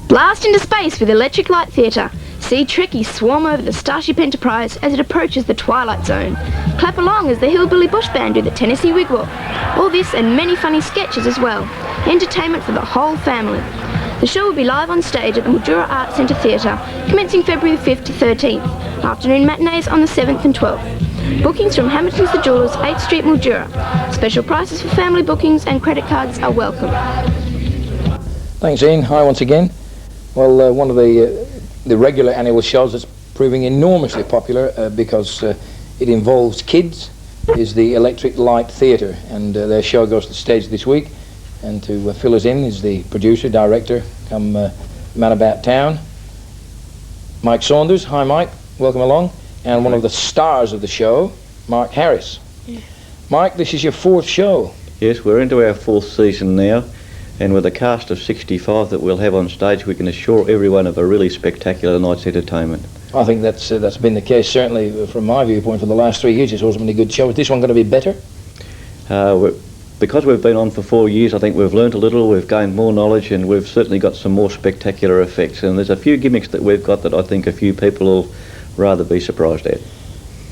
Blast into space with Electric Light Theatre. See Trekkies swarm over the Starship Enterprise as it approaches the Twilight Zone. Clap along as the Hillbilly Bush Band do the Tennessee Wigwam. All this and many funny sketches as well. Entertainment for the whole family. The show will be live on stage at the Mildura Arts Centre Theatre, commencing February 5th to 13th. Afternoon matinees on the 7th and 12th. Bookings from Hamilton's The Jewellers, 8th Street, Mildura. Special prices for family bookings and credit cards are welcome. Thanks, Ian. Hi once again. Well, one of the regular annual shows that's proving enormously popular because it involves kids is the Electric Light Theatre, and their show goes to the stage this week. And to fill us in is the producer, director, man about town, Mike Saunders. Hi, Mike. Welcome along. And one of the stars of the show, Mark Harris. Yeah. Mike, this is your 4th show. Yes, we're into our 4th season now, and with a cast of 65 that we'll have on stage, we can assure everyone of a really spectacular night's entertainment. I think that's been the case, certainly from my viewpoint, for the last 3 years. It's always been a good show. Is this one going to be better? Because we've been on for 4 years, I think we've learnt a little, we've gained more knowledge, and we've certainly got some more spectacular effects. And there's a few gimmicks that we've got that I think a few people will rather be surprised at.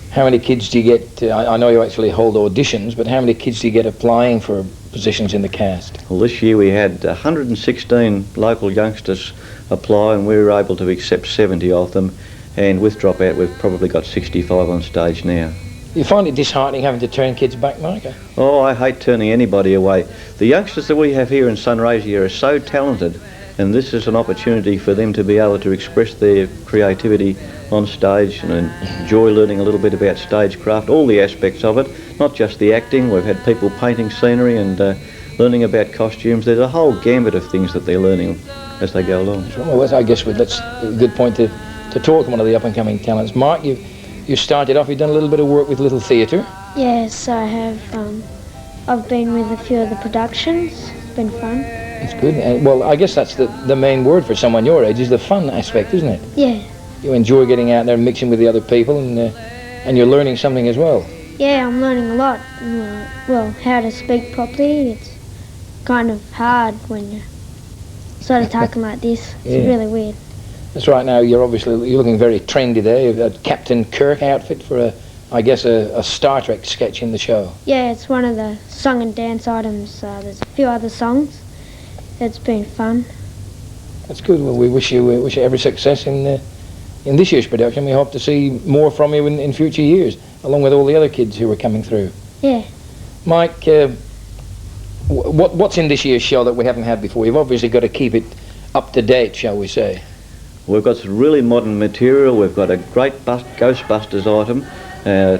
How many kids do you get? I know you actually hold auditions, but how many kids do you get applying for positions in the cast? Well, this year we had 116 local youngsters apply, and we were able to accept 70 of them. And with dropout, we've probably got 65 on stage now. You find it disheartening having to turn kids back, Mike? Oh, I hate turning anybody away. The youngsters that we have here in Sunraysia are so talented, and this is an opportunity for them to be able to express their creativity on stage and enjoy learning a little bit about stagecraft, all the aspects of it, not just the acting. We've had people painting scenery and learning about costumes. There's a whole gambit of things that they're learning as they go along. Well, I guess that's a good point to talk to one of the up-and-coming talents. Mark, you started off, you've done a little bit of work with Little Theatre. Yes, I have. I've been with a few of the productions. It's been fun. It's good. Well, I guess that's the main word for someone your age, is the fun aspect, isn't it? Yeah. You enjoy getting out there and mixing with the other people, and you're learning something as well. Yeah, I'm learning a lot. Well, how to speak properly. It's kind of hard when you're sort of talking like this. It's really weird. That's right. Now you're looking very trendy there. You've got Captain Kirk outfit for a Star Trek sketch in the show. Yeah, it's one of the song and dance items. There's a few other songs. It's been fun. That's good. Well, we wish you every success in this year's production. We hope to see more from you in future years, along with all the other kids who are coming through. Yeah. Mike, what's in this year's show that we haven't had before? You've obviously got to keep it up to date, shall we say. We've got some really modern material. We've got a great Ghostbusters item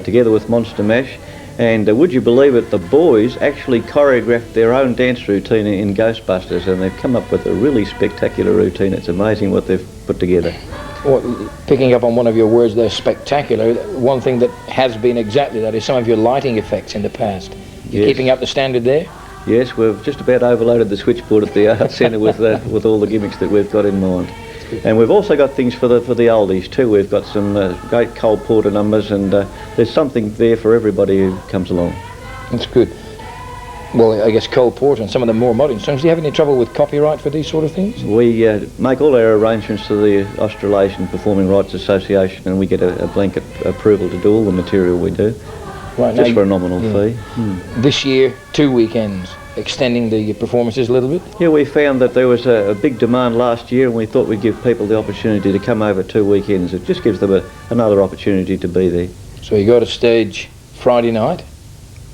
together with Monster Mash. And would you believe it, the boys actually choreographed their own dance routine in Ghostbusters, and they've come up with a really spectacular routine. It's amazing what they've put together. Well, picking up on one of your words there, spectacular, one thing that has been exactly that is some of your lighting effects in the past. You're keeping up the standard there? Yes, we've just about overloaded the switchboard at the Arts Centre with all the gimmicks that we've got in mind. And we've also got things for the oldies too. We've got some great Cole Porter numbers, and there's something there for everybody who comes along. That's good. Well, I guess Cole Porter and some of the more modern songs. Do you have any trouble with copyright for these sort of things? We make all our arrangements to the Australasian Performing Rights Association, and we get a blanket approval to do all the material we do. Right, just for a nominal fee. This year, 2 weekends, extending the performances a little bit? Yeah, we found that there was a big demand last year, and we thought we'd give people the opportunity to come over 2 weekends. It just gives them another opportunity to be there. So you go to stage Friday night?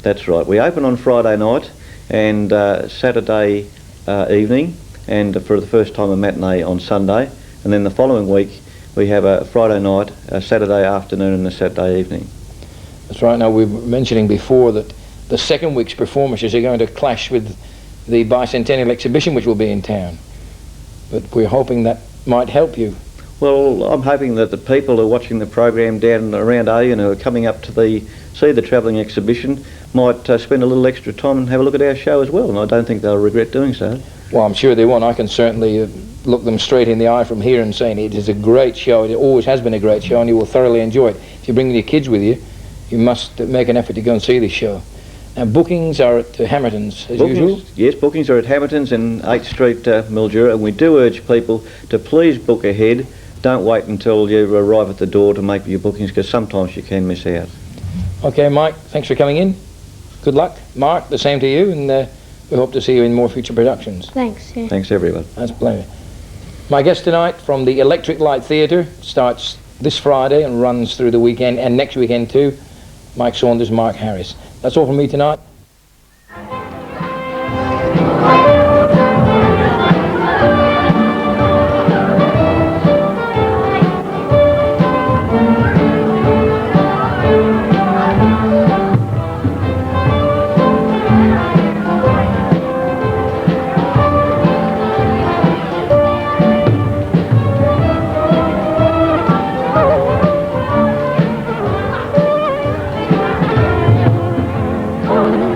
That's right. We open on Friday night and Saturday evening, and for the first time a matinee on Sunday. And then the following week we have a Friday night, a Saturday afternoon and a Saturday evening. That's right. Now, we were mentioning before that the second week's performances are going to clash with the bicentennial exhibition which will be in town. But we're hoping that might help you. Well, I'm hoping that the people who are watching the program down around Alien who are coming up to see the travelling exhibition might spend a little extra time and have a look at our show as well, and I don't think they'll regret doing so. Well, I'm sure they won't. I can certainly look them straight in the eye from here and say it is a great show. It always has been a great show, and you will thoroughly enjoy it. If you bring your kids with you, you must make an effort to go and see this show. And bookings are at the Hamiltons, as usual? Yes, bookings are at Hamiltons in 8th Street, Mildura, and we do urge people to please book ahead. Don't wait until you arrive at the door to make your bookings, because sometimes you can miss out. Okay, Mike, thanks for coming in. Good luck. Mark, the same to you, and we hope to see you in more future productions. Thanks. Yeah. Thanks, everyone. That's a pleasure. My guest tonight from the Electric Light Theatre starts this Friday and runs through the weekend, and next weekend too. Mike Saunders, Mark Harris. That's all from me tonight. Oh,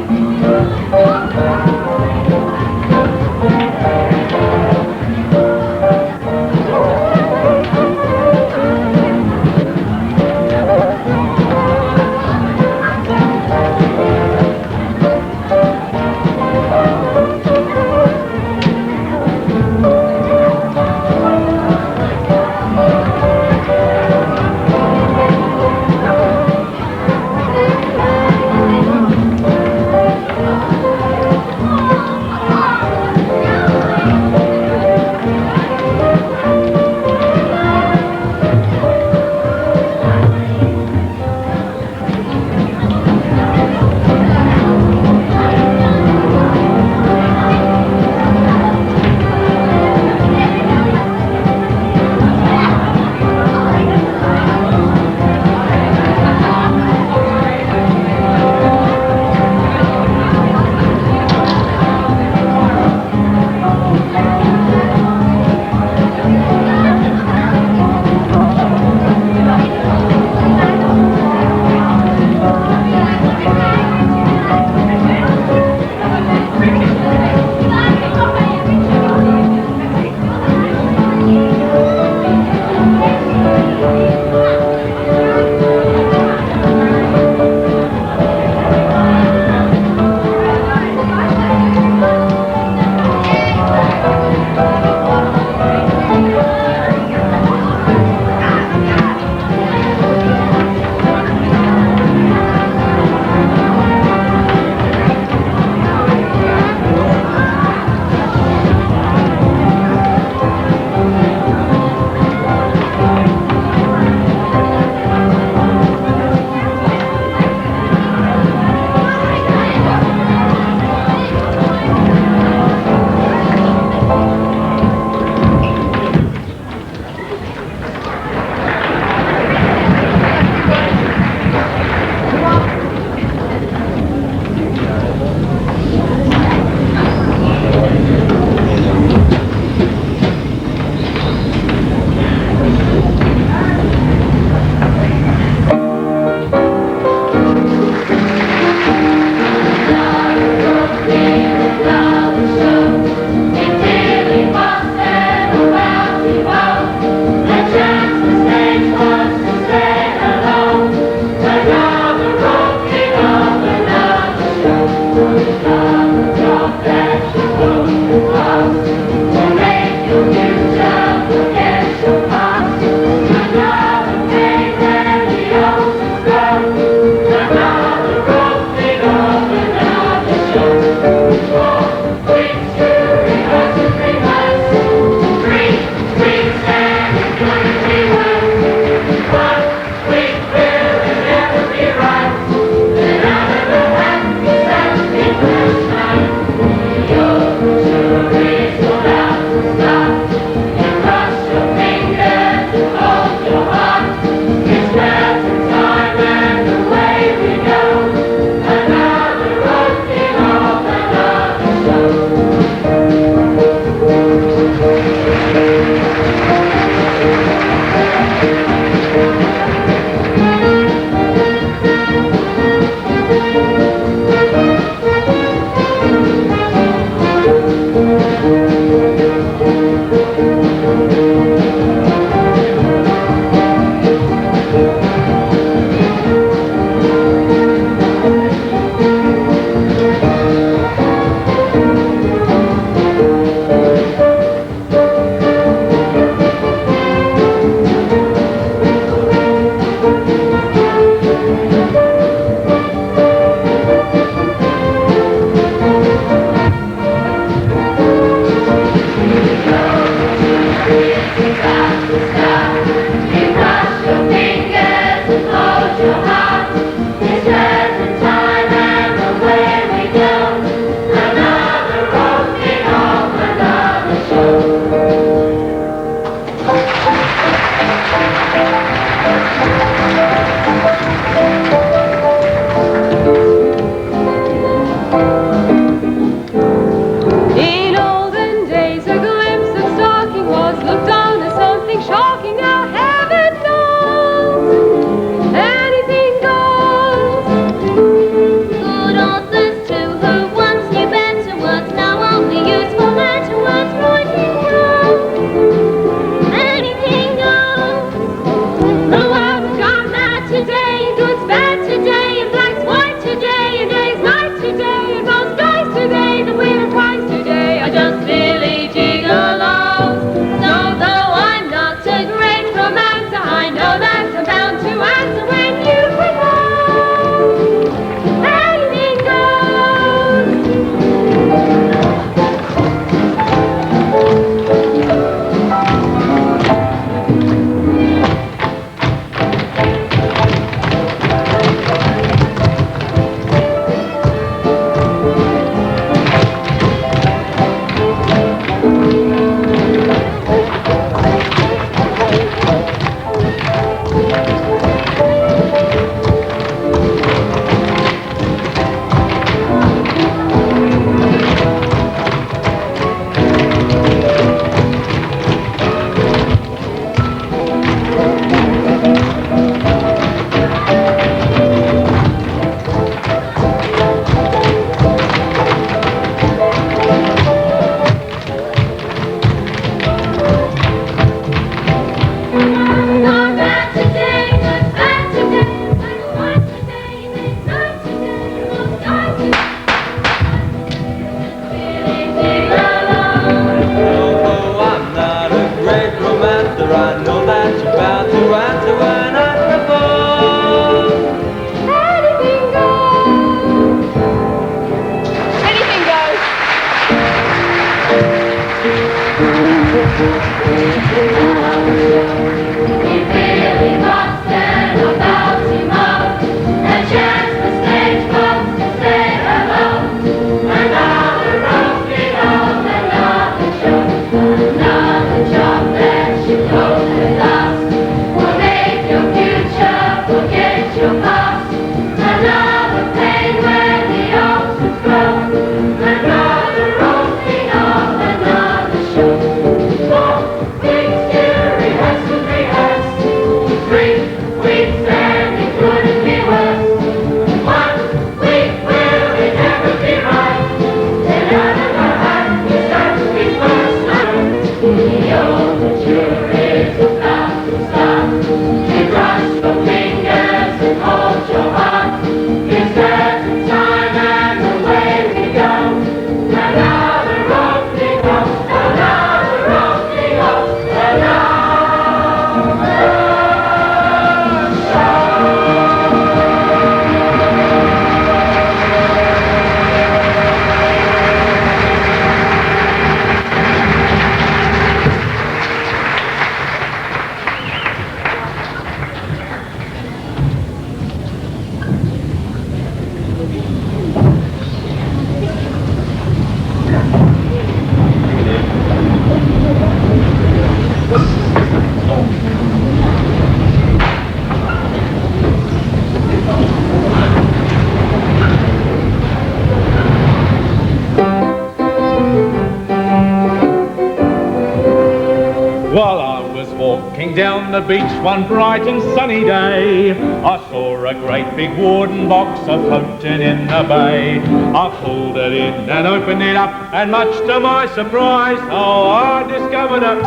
While I was walking down the beach one bright and sunny day, I saw a great big wooden box floating in the bay. I pulled it in and opened it up, and much to my surprise, oh, I discovered it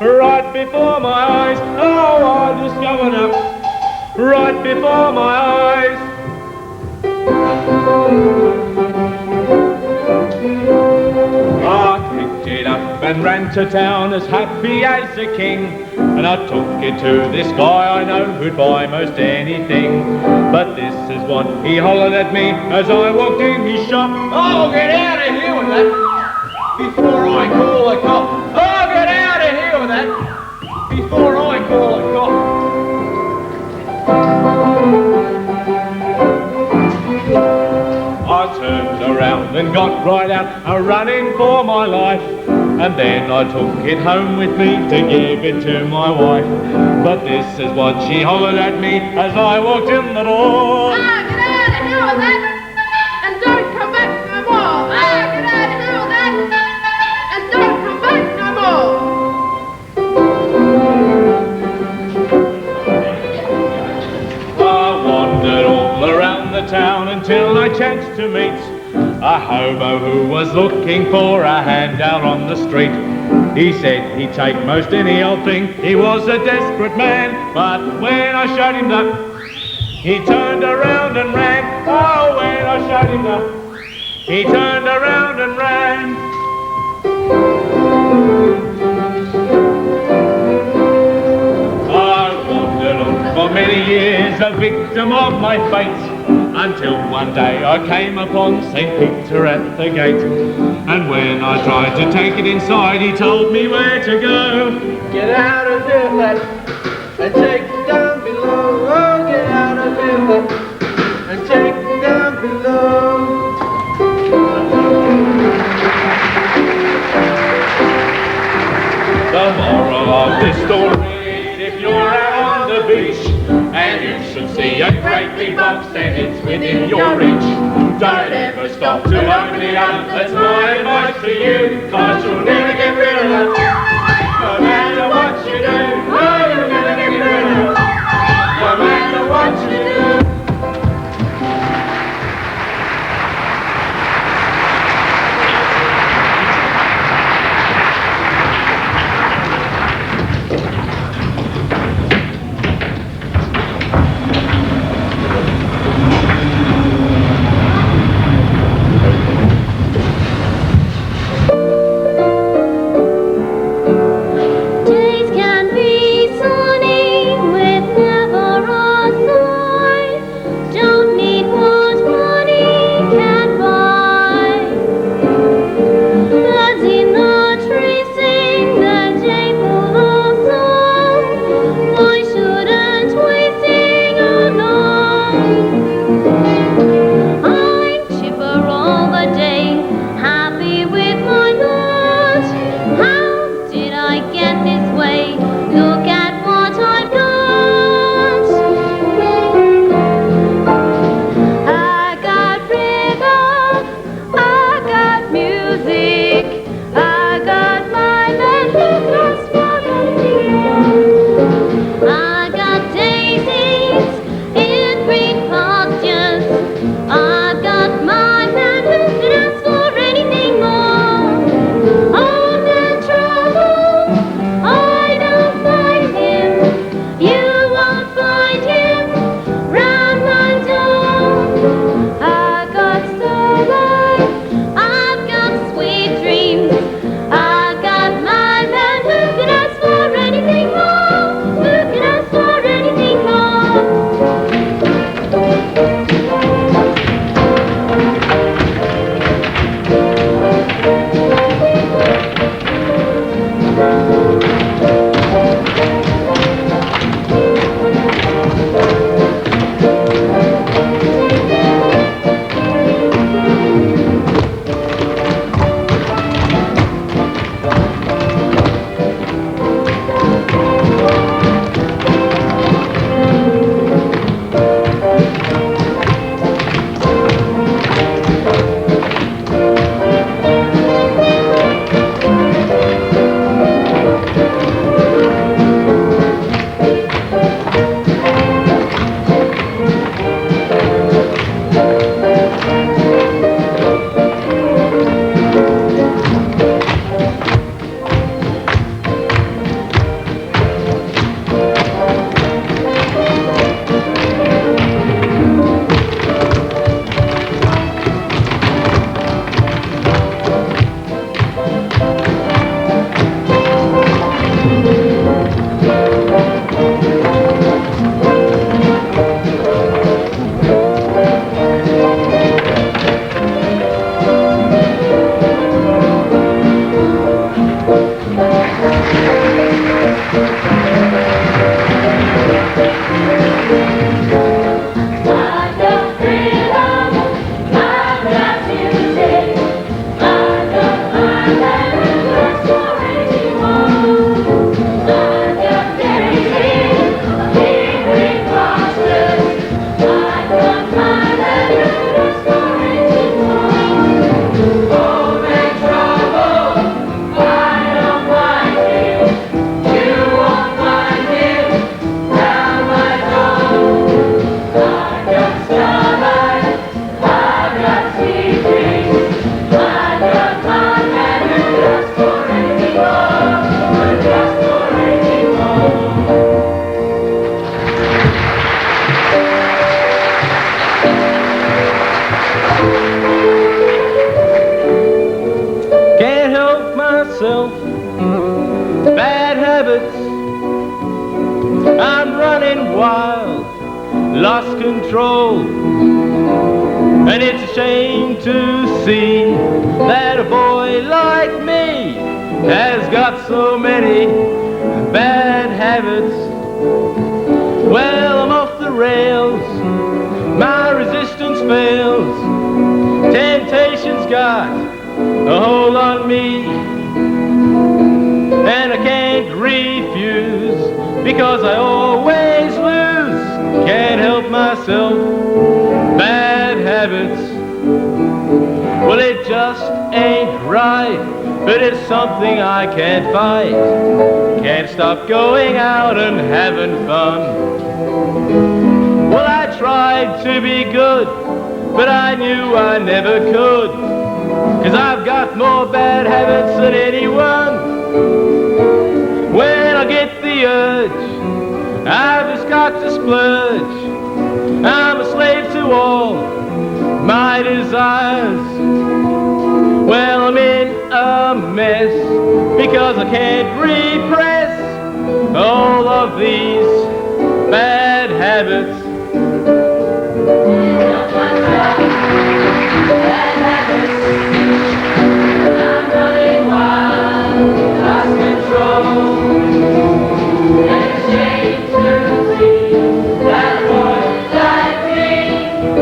right before my eyes. Oh, I discovered it right before my eyes. I picked it up and ran to town as happy as a king, and I took it to this guy I know who'd buy most anything. But this is what he hollered at me as I walked in his shop. Oh, get out of here with that before I call a cop. Oh, get out of here with that before I call a cop. I turned around and got right out, running for my life. And then I took it home with me to give it to my wife. But this is what she hollered at me as I walked in the door. Ah, get out of here with that, and don't come back no more. Ah, get out of here with that, and don't come back no more. I wandered all around the town until I chanced to meet a hobo who was looking for a handout on the street. He said he'd take most any old thing, he was a desperate man. But when I showed him that, he turned around and ran. Oh, when I showed him that, he turned around and ran. I wandered on for many years, a victim of my fate, until one day I came upon St. Peter at the gate. And when I tried to take it inside, he told me where to go. Get out of here, lad, and take it down below. Oh, get out of here, lad, and take it down below. The moral of this story is, if you're out on the beach and you should see a great big box and it's within your reach, don't ever stop to open it up. That's my advice to you, 'cause you'll never get rid of it. No matter what you do, oh, you'll never get rid of it. No matter what you do. myself. Bad habits, I'm running wild, lost control. And it's a shame to see that a boy like me has got so many bad habits. Well, I'm off the rails, my resistance fails. Temptation's got a hold on me, and I can't refuse because I always lose. Can't help myself, bad habits. Well, it just ain't right, but it's something I can't fight. Can't stop going out and having fun. Well, I tried to be good, but I knew I never could, 'cause I've got more bad habits than anyone. When I get the urge, I've just got to splurge. I'm a slave to all my desires. Well, I'm in a mess because I can't repress all of these bad habits. Bad habits. I'm running wild, lost control. And it's a shame to see that a boy like me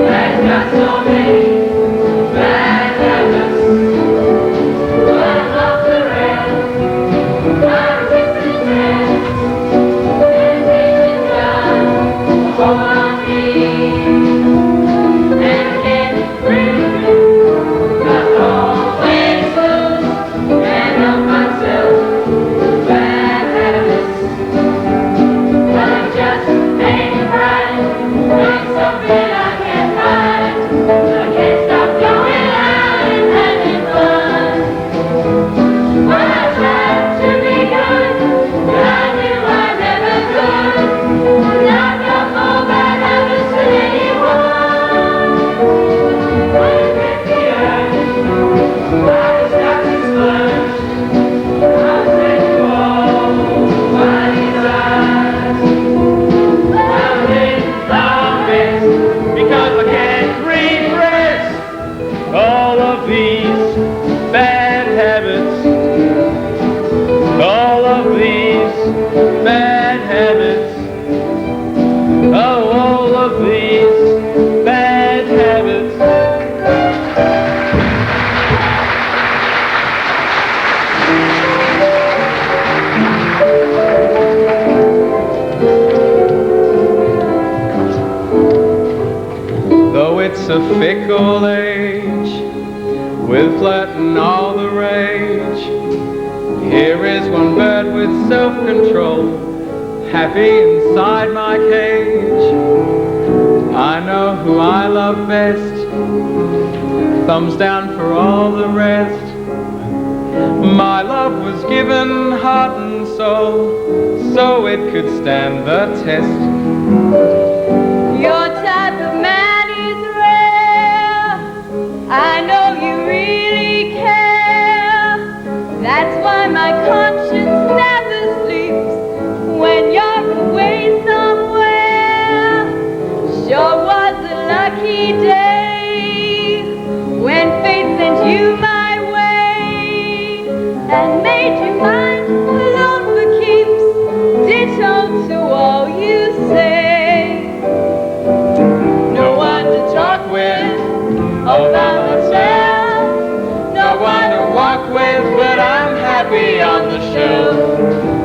has got so many bad habits. I'm off the rails, my resistance fails. Temptation's got a hold on me, and I can't refuse. I always lose, can't help myself. Bad habits, well, it just ain't right. It's something I can't find. I can't stop going out and having fun. Well, I tried to be good, but I knew I never could. And I've got more bad habits than anyone. When I get the urge, I just got to splurge. I'll take you all my desires. I'm in a mess because I can't repress all of these bad habits. All of these bad habits. Oh, all of these bad habits. Though it's a fickle age, with flirting all the rage, here is one bird with self-control, happy inside my cage. I know who I love best, thumbs down for all the rest. My love was given heart and soul, so it could stand the test. Your type of man is rare. I know you really care. That's why my conscience never sleeps when you're away somewhere. Sure was a lucky day when fate sent you my way and made you mine alone for keeps. Ditto to all you say. No one to talk with all by myself. No one to walk with, but I'm happy on the shelf.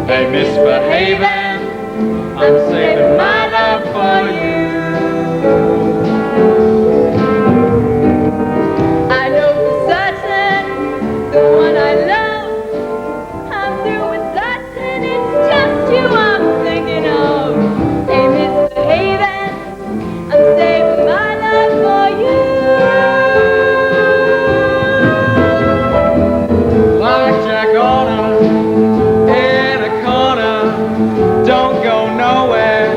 They misbehaving, I'm saving my love for you. I know for certain the one I love. I'm through with flirting, it's just you I'm thinking of. Ain't misbehaving, I'm saving my love for you. Like Jack Horner in a corner, don't go nowhere.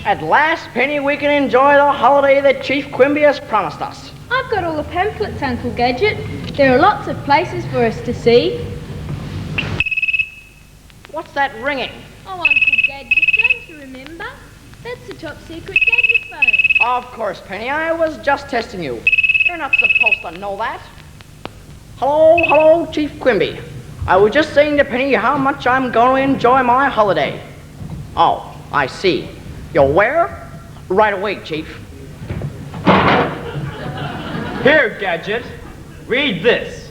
At last, Penny, we can enjoy the holiday that Chief Quimby has promised us. I've got all the pamphlets, Uncle Gadget. There are lots of places for us to see. What's that ringing? Oh, Uncle Gadget, don't you remember? That's the top secret Gadget phone. Of course, Penny, I was just testing you. You're not supposed to know that. Hello, Chief Quimby. I was just saying to Penny how much I'm going to enjoy my holiday. Oh, I see. You're where? Right away, Chief. Here, Gadget. Read this.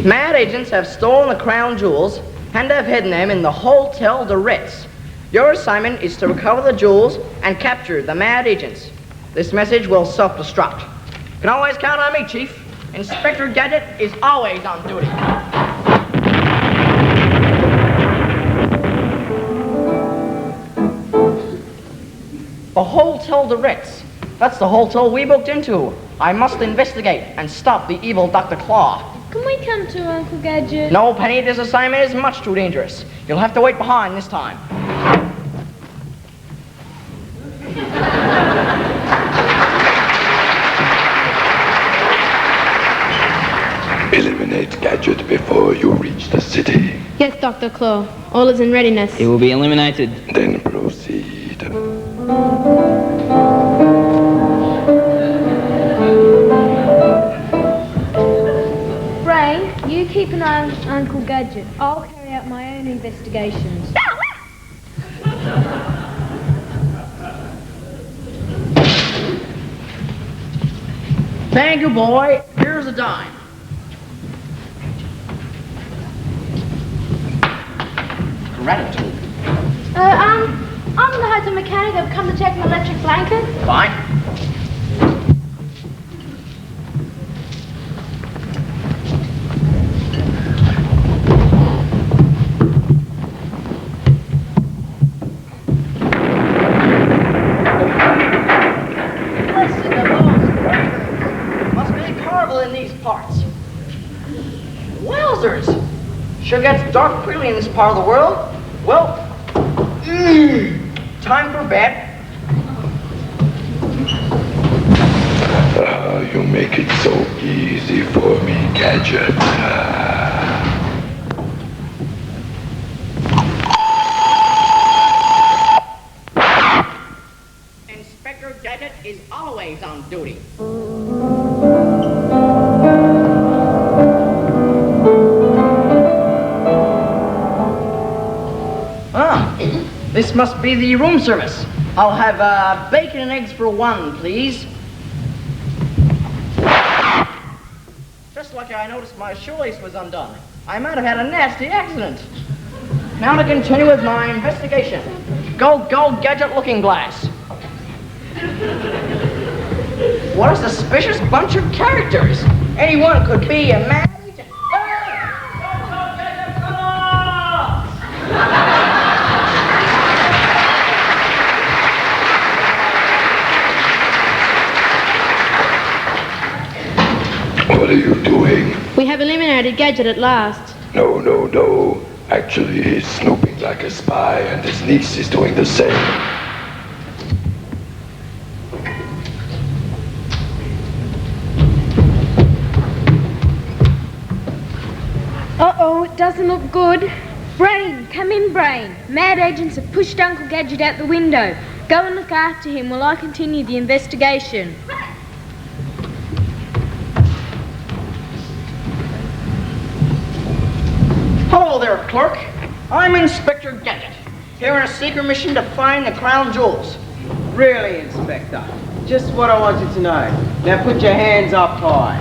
Mad agents have stolen the crown jewels and have hidden them in the Hotel de Ritz. Your assignment is to recover the jewels and capture the mad agents. This message will self-destruct. You can always count on me, Chief. Inspector Gadget is always on duty. The Hotel de Ritz. That's the hotel we booked into. I must investigate and stop the evil Dr. Claw. Can we come too, Uncle Gadget? No, Penny, this assignment is much too dangerous. You'll have to wait behind this time. Eliminate Gadget before you reach the city. Yes, Dr. Claw. All is in readiness. He will be eliminated. Then proceed. Brain, you keep an eye on Uncle Gadget. I'll carry out my own investigations. Thank you, boy. Here's a dime. Gratitude. I'm the hotel mechanic. I've come to check an electric blanket. Fine. Listen to those breakers. Must be a carnival in these parts. Wowzers! Sure gets dark quickly in this part of the world. Well, time for bed. You make it so easy for me, Gadget. Inspector Gadget is always on duty. This must be the room service. I'll have bacon and eggs for one, please. Just lucky I noticed my shoelace was undone. I might have had a nasty accident. Now to continue with my investigation. Go, Gadget looking glass. What a suspicious bunch of characters. Anyone could be a mad agent. What are you doing? We have eliminated Gadget at last. No. Actually, he's snooping like a spy, and his niece is doing the same. Uh-oh, it doesn't look good. Brain, come in, Brain. Mad agents have pushed Uncle Gadget out the window. Go and look after him while I continue the investigation. Hello there, clerk. I'm Inspector Gadget, here on a secret mission to find the crown jewels. Really, Inspector? Just what I wanted to know. Now put your hands up high.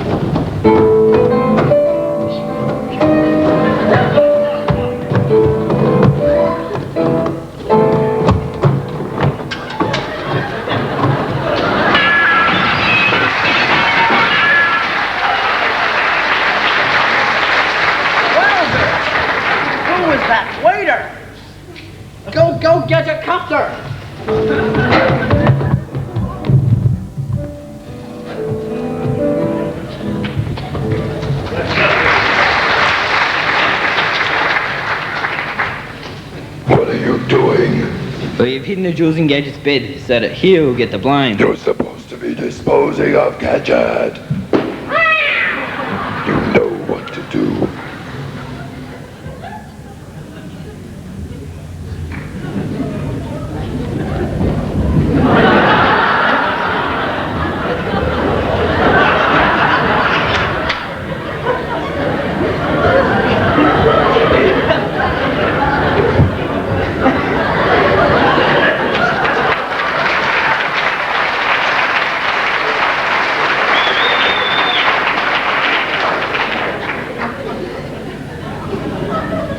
Who is that waiter? Go get your copter. What are you have hidden the jewels in Gadget's bed so that he'll get the blame. You're supposed to be disposing of Gadget. You know what to do.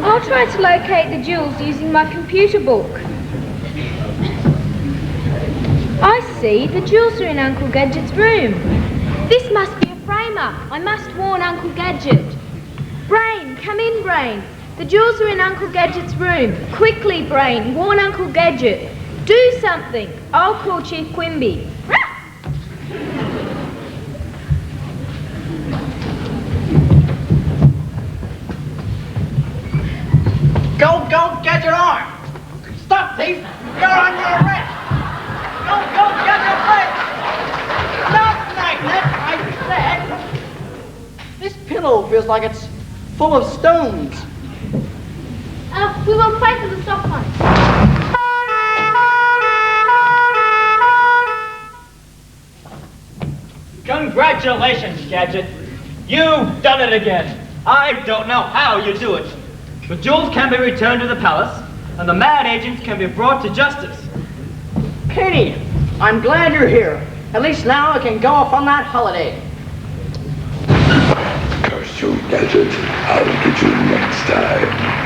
I'll try to locate the jewels using my computer book. I see, the jewels are in Uncle Gadget's room. This must be a frame-up. I must warn Uncle Gadget. Brain, come in, Brain. The jewels are in Uncle Gadget's room. Quickly, Brain, warn Uncle Gadget. Do something. I'll call Chief Quimby. Go, get your arm! Stop, thief! You're under arrest! Go, get your face! Stop, Magnet! I said! This pillow feels like it's full of stones. We will pray for the stop sign. Congratulations, Gadget. You've done it again. I don't know how you do it. The jewels can be returned to the palace, and the mad agents can be brought to justice. Katie, I'm glad you're here. At least now I can go off on that holiday. Curse you, Gadget. I'll get you next time.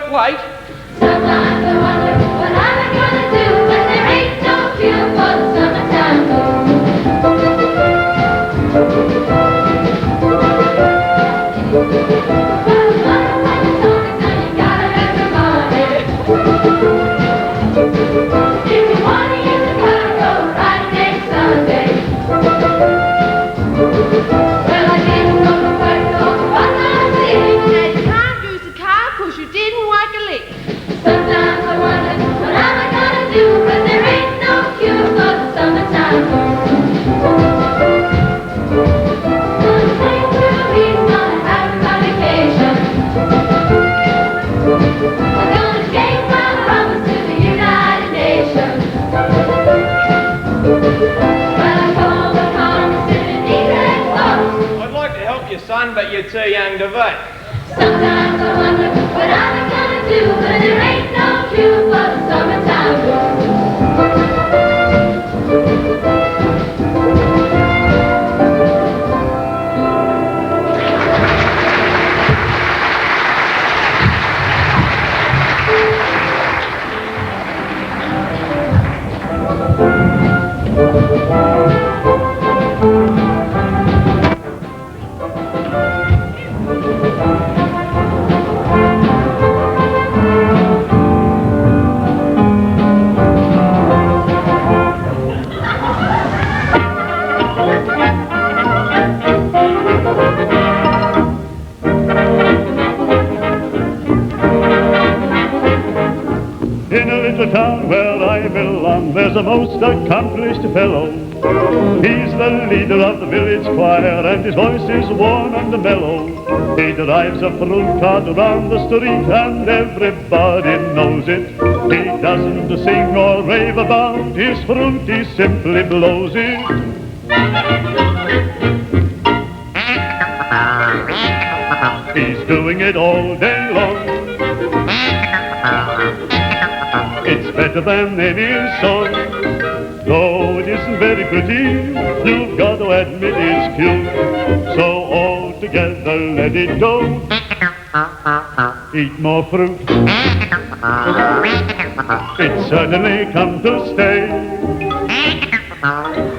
can't wait. Sometimes I wonder what I'm gonna do when there ain't no cure for the summertime Son, but you're too young to vote. Sometimes I wonder what I'm gonna do when there ain't no cure for the summertime In a little town where I belong, there's a most accomplished fellow. He's the leader of the village choir, and his voice is warm and mellow. He drives a fruit cart around the street, and everybody knows it. He doesn't sing or rave about his fruit, he simply blows it. He's doing it all day long. It's better than any song. Though it isn't very pretty, you've got to admit it's cute. So all together let it go. Eat more fruit. It's certainly come to stay.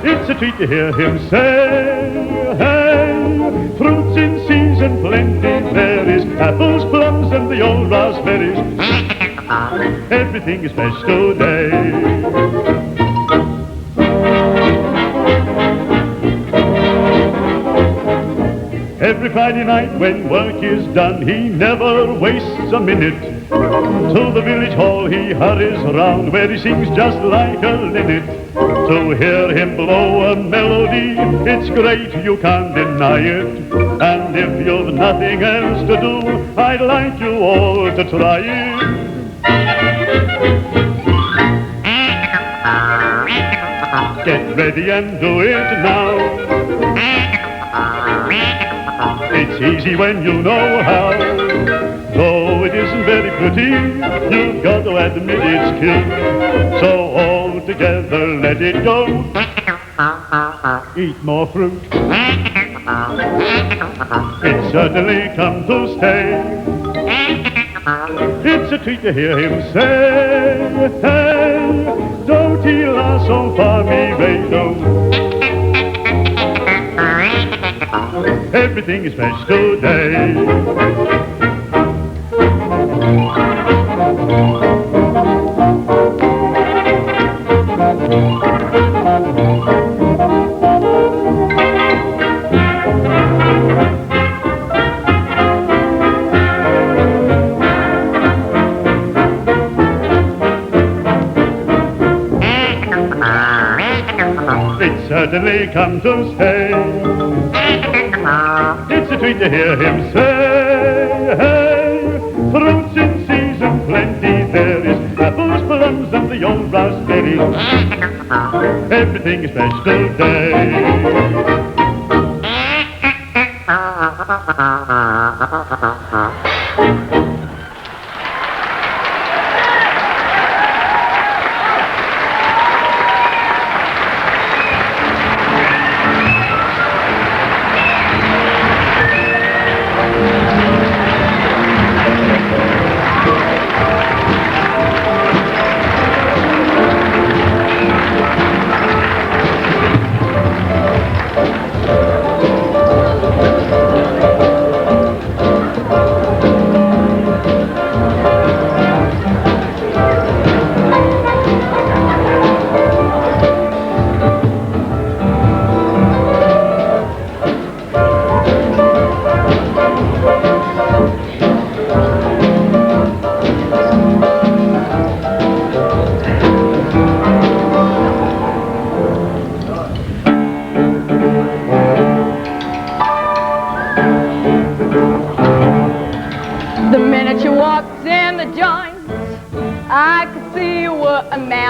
It's a treat to hear him say, hey, fruits in season plenty there is, apples, plums, and the old raspberries. Everything is fresh today. Every Friday night when work is done, he never wastes a minute. To the village hall he hurries round, where he sings just like a linnet. To hear him blow a melody, it's great, you can't deny it. And if you've nothing else to do, I'd like you all to try it. Get ready and do it now. It's easy when you know how. Though it isn't very pretty, you've got to admit it's cute. So all together let it go. Eat more fruit. It's certainly come to stay. It's a treat to hear him say, hey, don't he laugh so far, me radio. Everything is fresh today. It's certainly come to stay. It's a treat to hear him say, hey, fruits in season plenty there is, apples, plums, and the old raspberries. Everything is fresh today.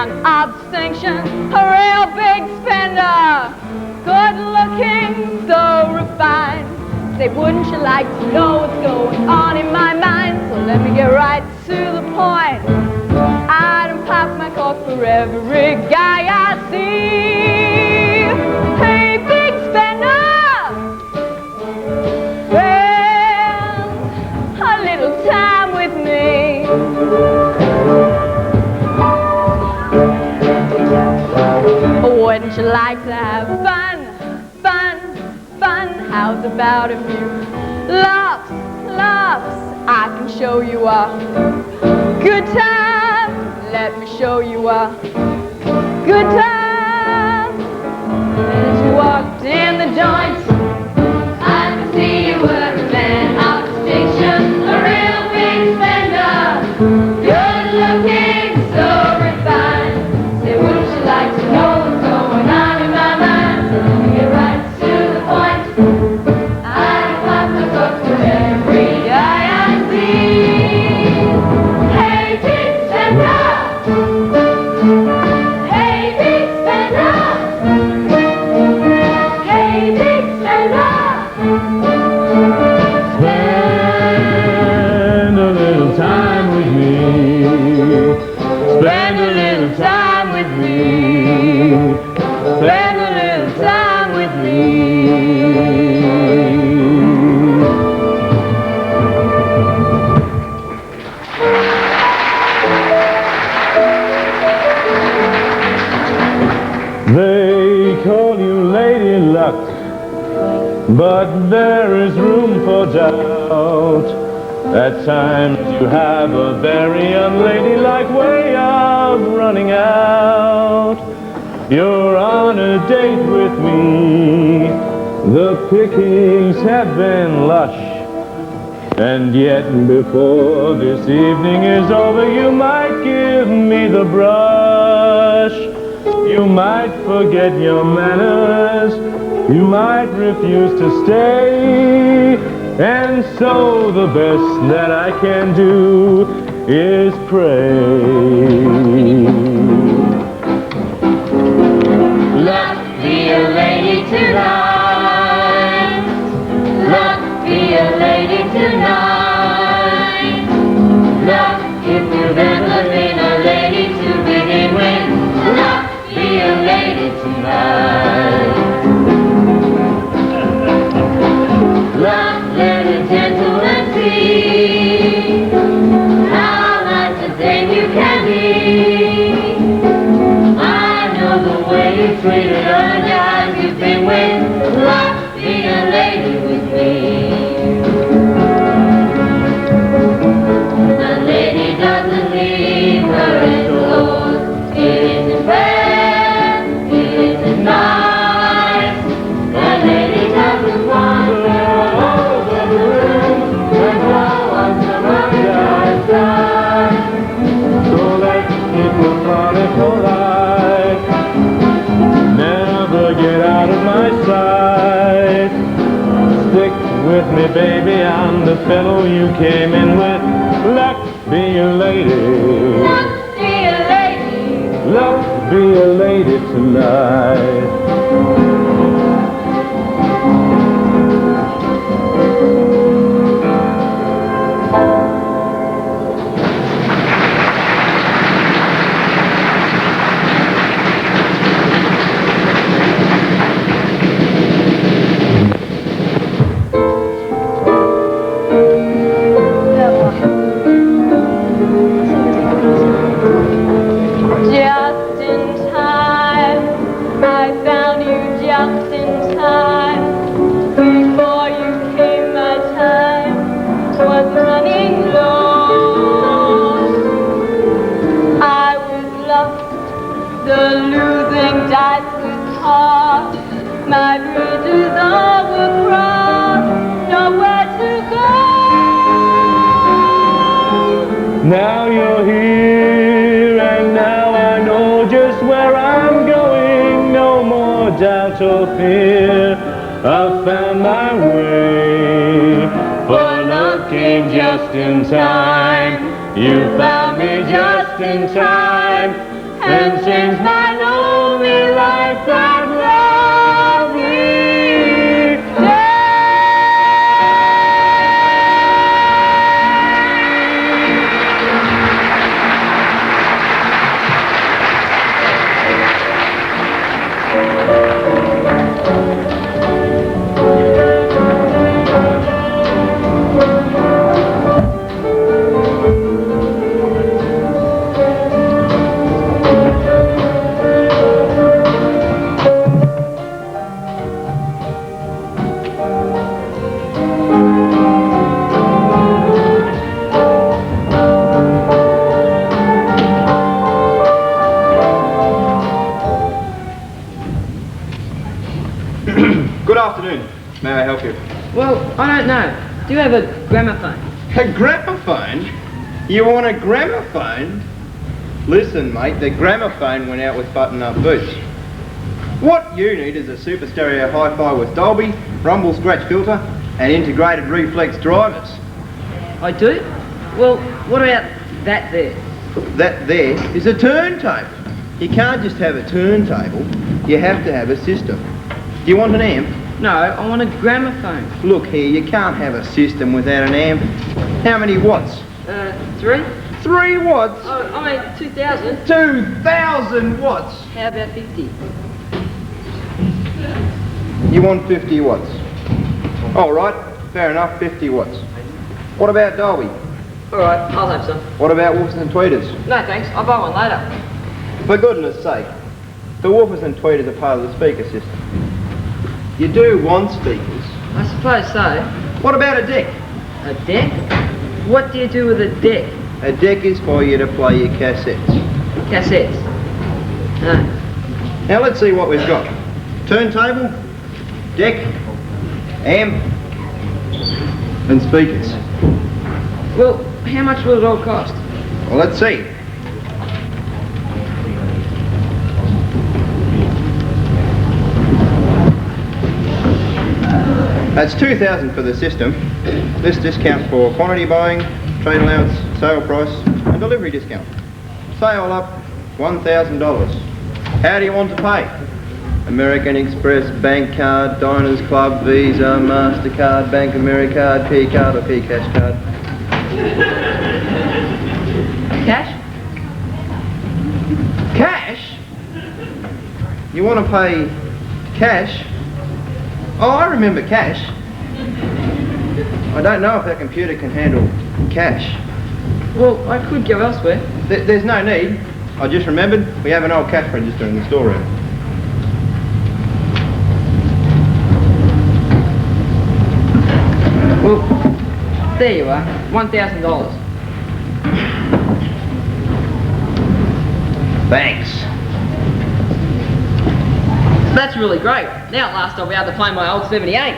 man of distinction, a real big spender, good looking, so refined. Say, wouldn't you like to know what's going on in my mind? So let me get right to the point. I don't pop my cork for every guy I see. Hey, big spender, spend a little time with me. Wouldn't you like to have fun, fun, fun? How's about a few laughs, laughs? I can show you a good time. Let me show you a good time. As you walked in the joint, I could see you were a man of distinction, a real big spender, good looking, so refined. Say, wouldn't you like to know what's going on in my mind? So let me get right to the point. I don't pop my cork for every guy I see. Hey, big spender. Hey, big spender. Hey, big spender. Spend a little time with me. Spend a little time with me. Spend a little time with me. They call you Lady Luck, but there is room for doubt. At times you have a very unladylike way of running out. You're on a date with me. The pickings have been lush. And yet before this evening is over, you might give me the brush. You might forget your manners. You might refuse to stay. And so the best that I can do is pray. Luck be a lady tonight. Luck be a lady tonight. Luck if you've ever been a lady to begin with. Luck be a lady tonight. Luck, let a gentleman see how nice a dame you can be. I know the way you treated other guys you've been with. Luck, be a lady with me. A lady doesn't leave her indoors. It isn't fair, it isn't nice. A lady doesn't want to go over the room and blow on some other guy's side. So let's keep the chronicle alive. Never get out of my sight. Stick with me, baby, I'm the fellow you came in with. Luck be a lady. Luck be a lady. Luck be a lady tonight. Just in time, I found you just in time. Before you came, my time was running low. I was lost, the losing dice was tossed. My bridges all were crossed, nowhere to go. Now you're here, and now I know just where I'm going. No more doubt or fear, I've found my way. For love came just in time. You found me just in time. and since my lonely life that lovely day. Good afternoon. May I help you? Well, I don't know. Do you have a gramophone? A gramophone? You want a gramophone? Listen, mate, the gramophone went out with button-up boots. What you need is a super stereo hi-fi with Dolby, rumble scratch filter, and integrated reflex drivers. I do? Well, what about that there? That there is a turntable. You can't just have a turntable, you have to have a system. Do you want an amp? No, I want a gramophone. Look here, you can't have a system without an amp. How many watts? 3? 3 watts? Oh, I mean 2,000. 2,000 watts? How about 50? You want 50 watts? All right, fair enough, 50 watts. What about Dolby? All right, I'll have some. What about woofers and tweeters? No, thanks. I'll buy one later. For goodness sake, the woofers and tweeters are part of the speaker system. You do want speakers. I suppose so. What about a deck? A deck? What do you do with a deck? A deck is for you to play your cassettes. Cassettes? No. Now let's see what we've got. Turntable, deck, amp, and speakers. Well, how much will it all cost? Well, let's see. That's 2,000 for the system. This discounts for quantity buying, trade allowance, sale price, and delivery discount. Sale up $1,000. How do you want to pay? American Express, bank card, Diners Club, Visa, MasterCard, Bank Americard, P card or P cash card? Cash? Cash? You want to pay cash? Oh, I remember cash. I don't know if that computer can handle cash. Well, I could go elsewhere. There's no need. I just remembered we have an old cash register in the storeroom. Well, there you are. $1,000. Thanks. That's really great. Now at last I'll be able to play my old 78.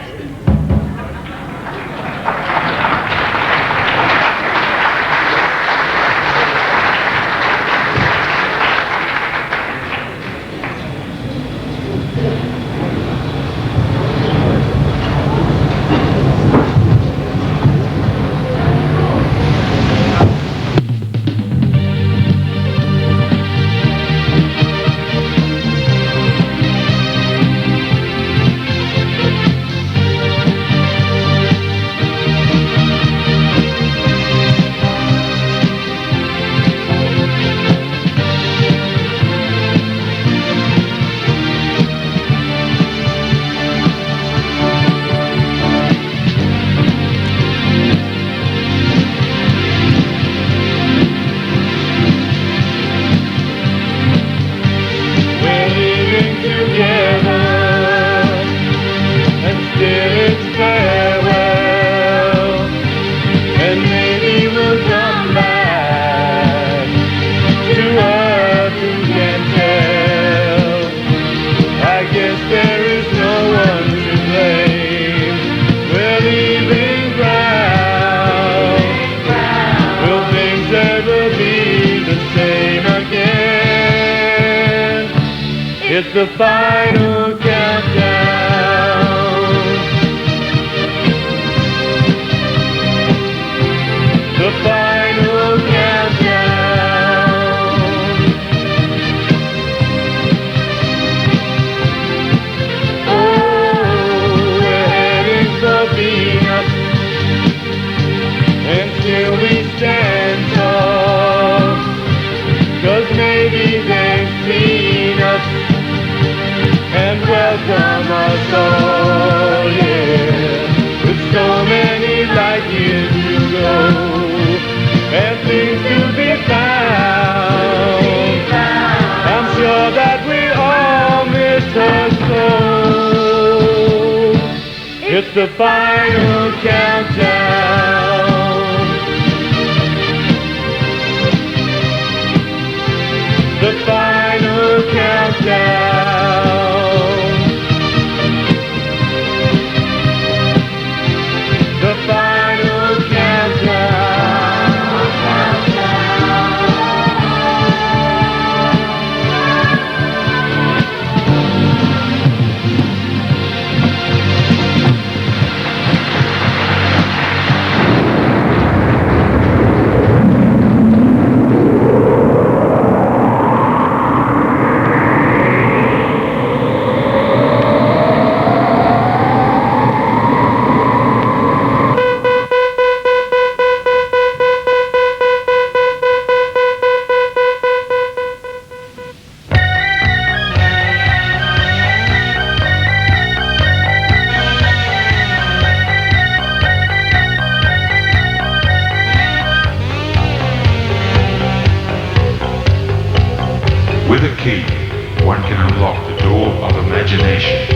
It's the final countdown. The final countdown. It's the final countdown. The final countdown. The final With a key, one can unlock the door of imagination.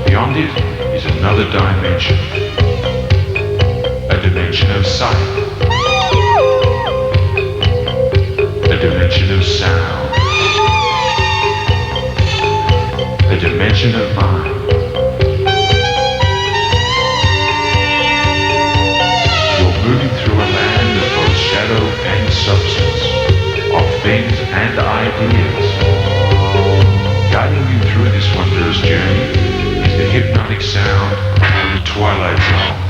Beyond it is another dimension. A dimension of sight. A dimension of sound. A dimension of mind. You're moving through a land of both shadow and substance, of things and ideas. Guiding you through this wondrous journey is the hypnotic sound of the Twilight Zone.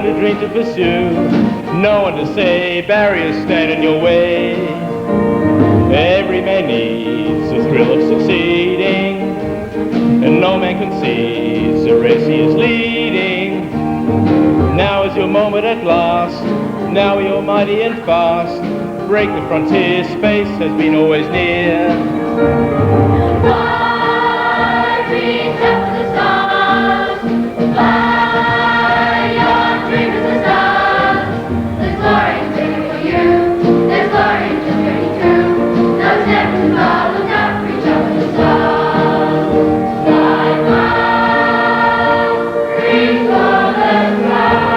and a dream to pursue. No one to say, barriers stand in your way. Every man needs the thrill of succeeding, and no man concedes the race he is leading. Now is your moment at last, now you're mighty and fast. Break the frontier, space has been always near. Fly, reach up to the stars. Fly, your dream is the stars. There's glory in dreaming for you. There's glory in just being true. No steps to fall, look up, reach up to the stars. Fly, fly, reach for the stars.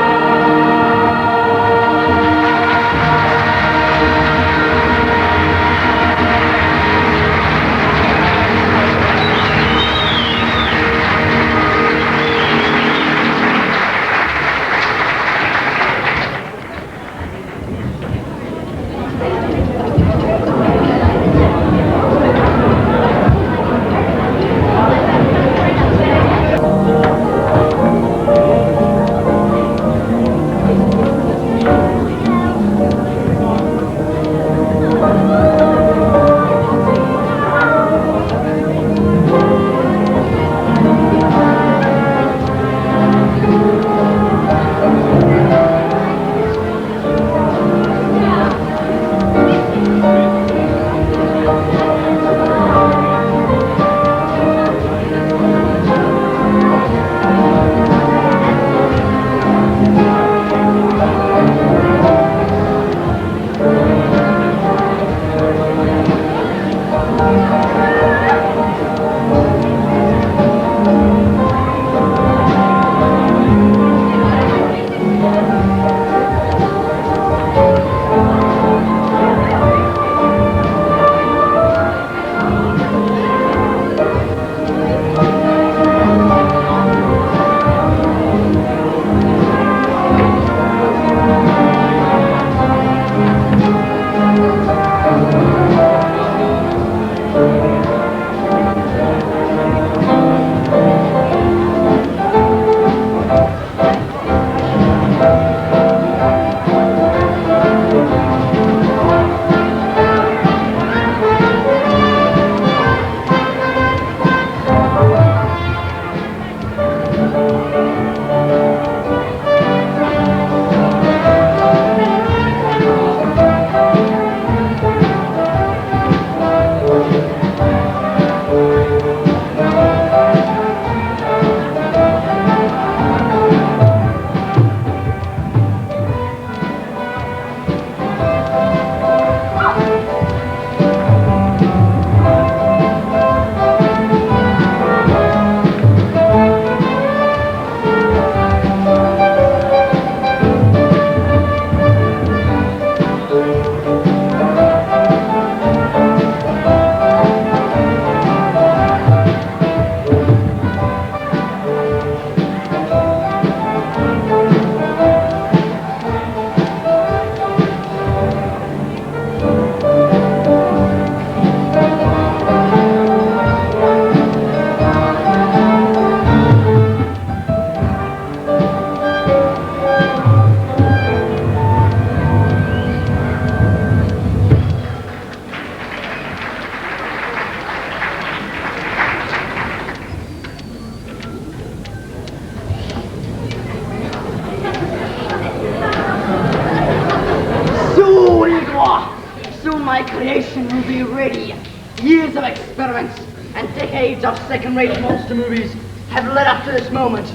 My creation will be ready. Years of experiments and decades of second-rate monster movies have led up to this moment.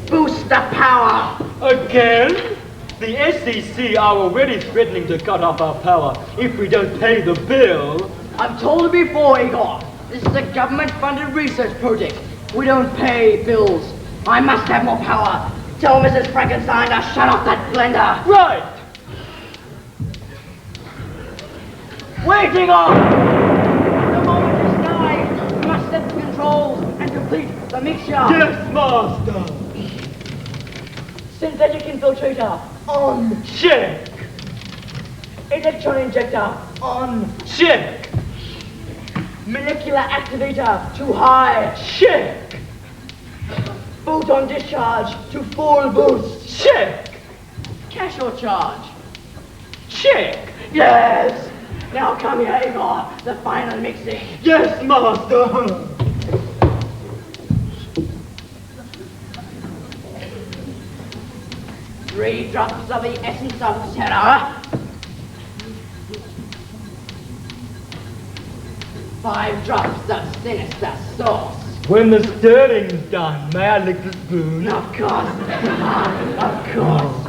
Boost the power! Again? The SEC are already threatening to cut off our power if we don't pay the bill. I've told you before, Igor. This is a government-funded research project. We don't pay bills. I must have more power. Tell Mrs. Frankenstein to shut off that blender. Right! Waiting on! The moment is nigh. We must set the controls and complete the mixture. Yes, Master! Synthetic infiltrator, on. Check! Electron injector, on. Check! Molecular activator, too high. Check! Photon discharge to full boost. Check! Cash or charge? Check. Yes! Now come here, Igor. The final mixing. Yes, master. 3 drops of the essence of terror. 5 drops of sinister sauce. When the stirring's done, may I lick the spoon? Of course. Of course.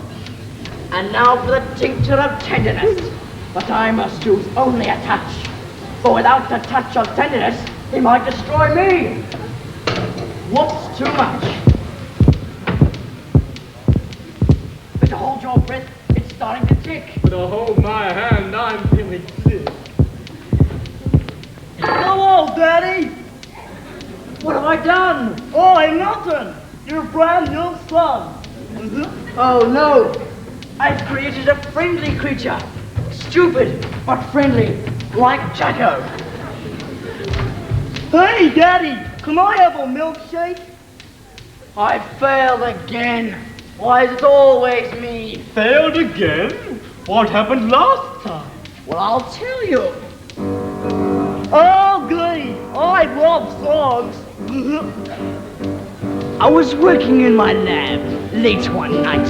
And now for the tincture of tenderness. But I must use only a touch. For without a touch of tenderness, he might destroy me. What's too much? But hold your breath, it's starting to tick. To hold my hand, I'm feeling sick. Hello, Daddy! What have I done? Oh, nothing. Your brand new son. Oh no! I've created a friendly creature. Stupid, but friendly, like Jacko. Hey, Daddy, can I have a milkshake? I failed again. Why is it always me? Failed again? What happened last time? Well, I'll tell you. Oh, goody. I love songs. I was working in my lab late one night.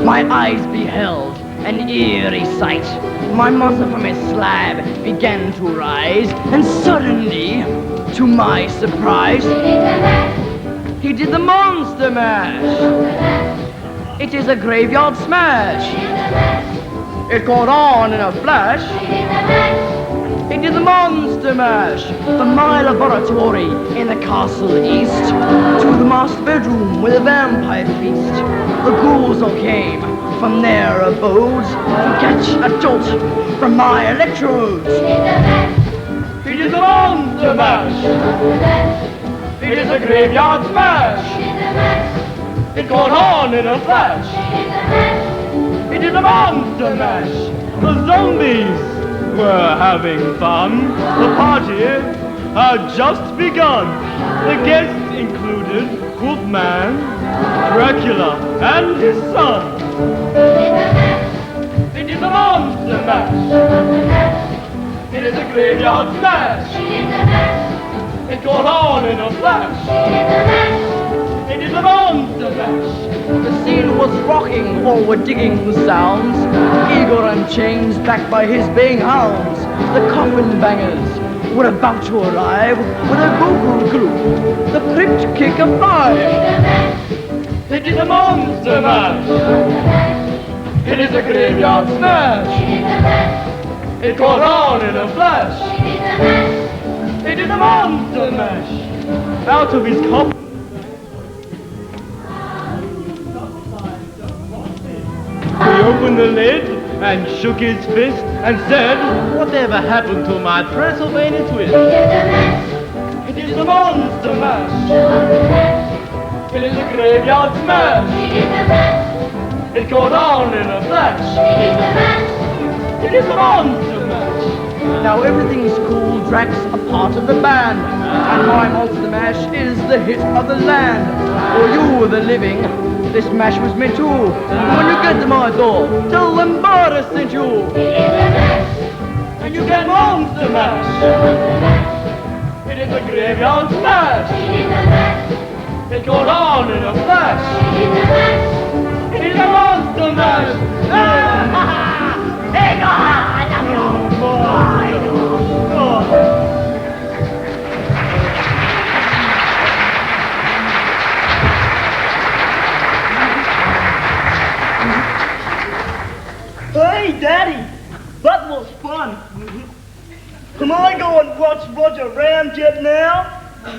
My eyes beheld an eerie sight. My monster from his slab began to rise, and suddenly, to my surprise, he did the monster mash. It is a graveyard smash. It caught on in a flash. He did the monster mash from my laboratory in the castle east to the master bedroom with a vampire feast. The ghouls all came from their abodes to catch a jolt from my electrodes. He did the monster mash. He did the graveyard smash. It caught on in a flash. He did the monster mash. The zombies were having fun. The party had just begun. The guests included Wolfman, Dracula, and his son. They did the monster mash. It is a graveyard smash. It caught on in a flash. They did the monster mash. The scene was rocking, all were digging the sounds. Igor and chains backed by his baying hounds. The coffin bangers were about to arrive with a vocal group. The crypt kick of 5. They did the monster mash. It is a graveyard smash. It caught on in a flash. They did the monster mash. Out of his coffin. He opened the lid and shook his fist and said, "Whatever happened to my Transylvania twist?" It is the monster mash. It is a graveyard smash. It caught on in a flash. It is the monster mash. Now everything's cool, Drax a part of the band, and my monster mash is the hit of the land. For you, the living, this mash was meant to. When you get to my door, tell them Boris sent you. And you get monster mash. It is a graveyard smash. It caught on in a flash. It is a monster mash. Hey, Daddy, that was fun. Can I go and watch Roger Ramjet now?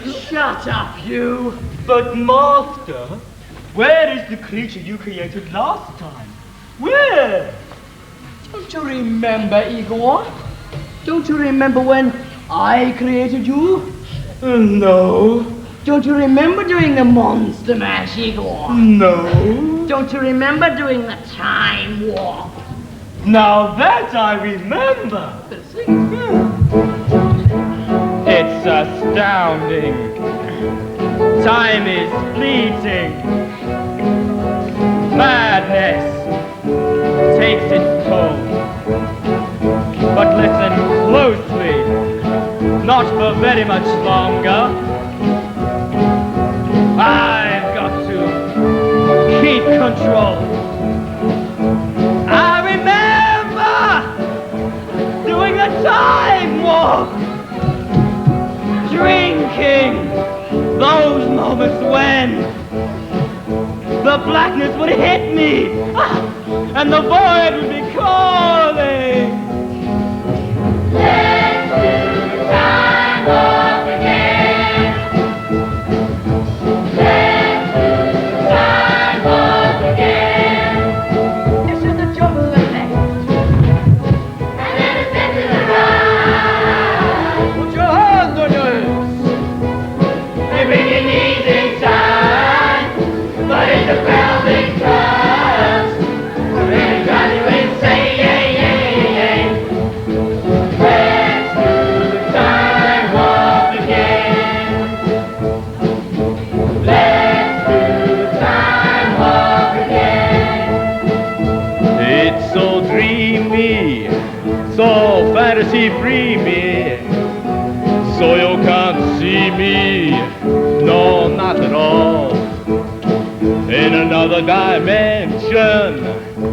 Shut up, you. But Master, where is the creature you created last time? Where? Don't you remember, Igor? Don't you remember when I created you? No. Don't you remember doing the monster mash, Igor? No. Don't you remember doing the time warp? Now that I remember. It's astounding. Time is fleeting. Madness. very much longer. I've got to keep control. I remember doing the time warp, drinking those moments when the blackness would hit me and the void would be calling. Let's do the time warp again. Let's do the time warp again. It's just a jump to the left and then a step to the right. Put your hands on your hips and bring your knees inside. But it's a pelvic thrust. Really drives you insane. Let's do the time warp again. Let's do the time warp again. It's so dreamy, so fantasy-free me, so you can't see me, no, not at all. In another dimension,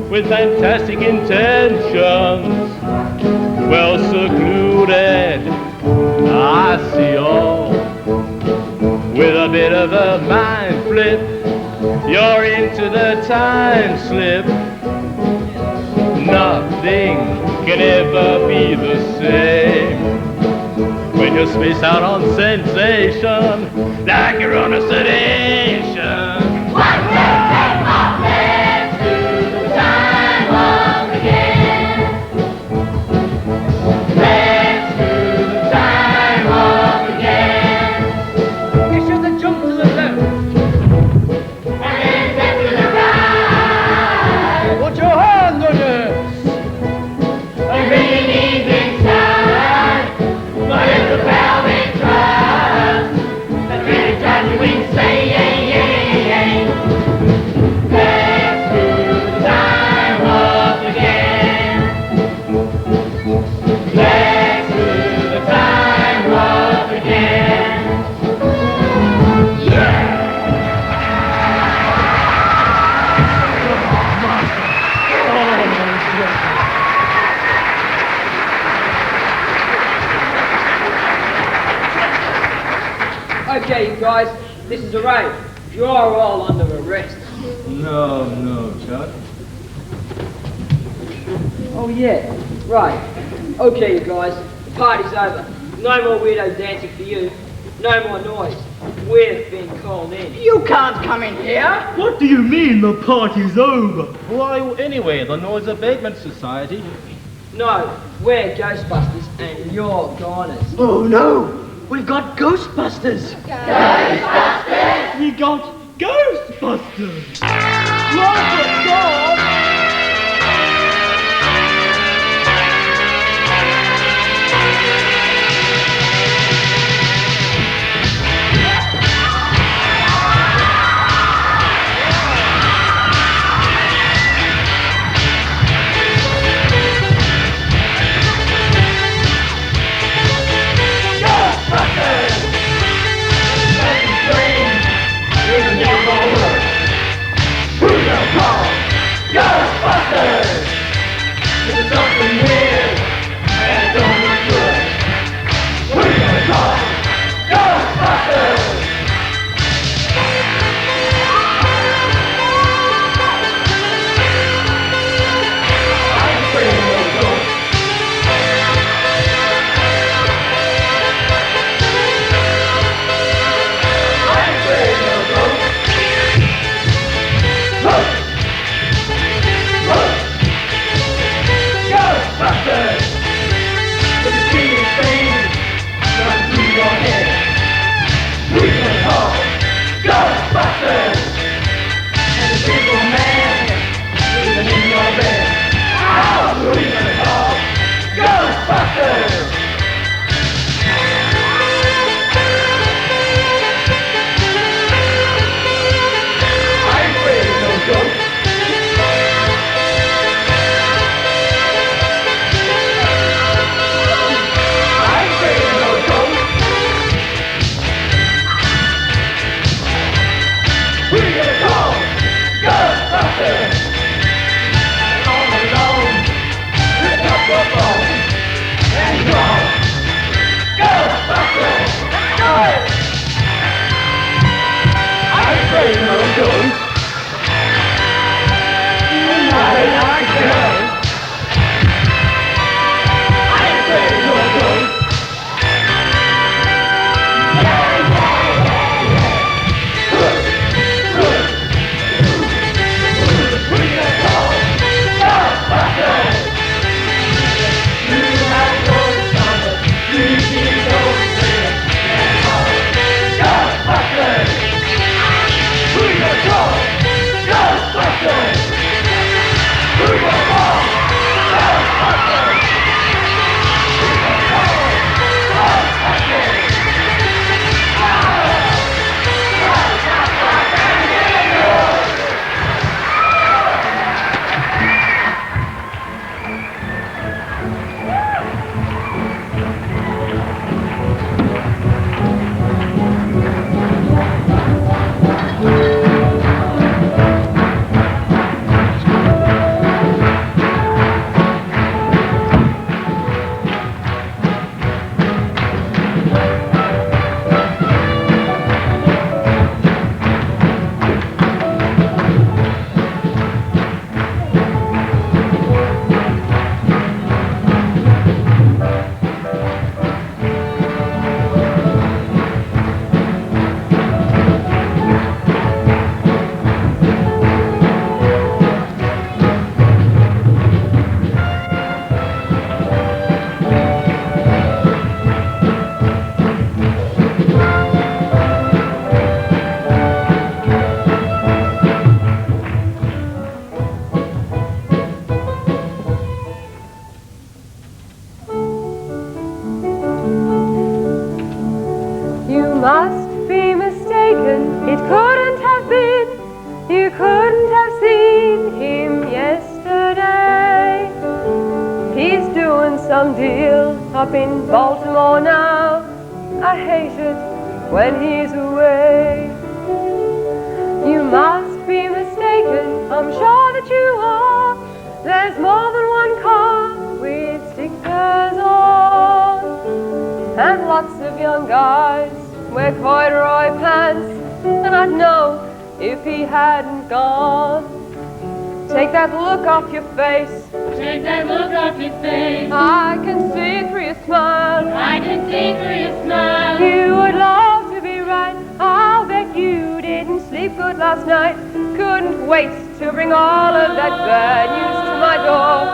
with fantastic intentions, well secluded, I see all. With a bit of a mind flip, you're into the time slip. Nothing can ever be the same when you space out on sensation, like you're on a sedation. Let's do the time warp again. Let's do the time warp again. It's just a jump to the left and then a step to the right. Put your hands on your hips and bring your knees inside. But it's a pelvic thrust that really drives you insane. Let's do the time warp again. Let's do the time warp again. Yeah! Okay, you guys, this is a raid. You're all under arrest. No, Chuck. Oh yeah, right. Okay, you guys, the party's over. No more weirdo dancing for you. No more noise. We've been called in. You can't come in here. What do you mean the party's over? Why, anyway, the Noise Abatement Society. No, we're Ghostbusters and you're goners. Oh no! We've got Ghostbusters! Ghostbusters! We got Ghostbusters! Robert God! Go! say no good. Nothing I can. I say no good. Must be mistaken, it couldn't have been. You couldn't have seen him yesterday. He's doing some deal up in Baltimore now. I hate it when he's away. You must be mistaken, I'm sure that you are. There's more than one car with stickers on, and lots of young guys wear corduroy pants, and I'd know if he hadn't gone. Take that look off your face. Take that look off your face. I can see it through your smile. I can see through your smile. You would love to be right. I'll bet you didn't sleep good last night. Couldn't wait to bring all of that bad news to my door.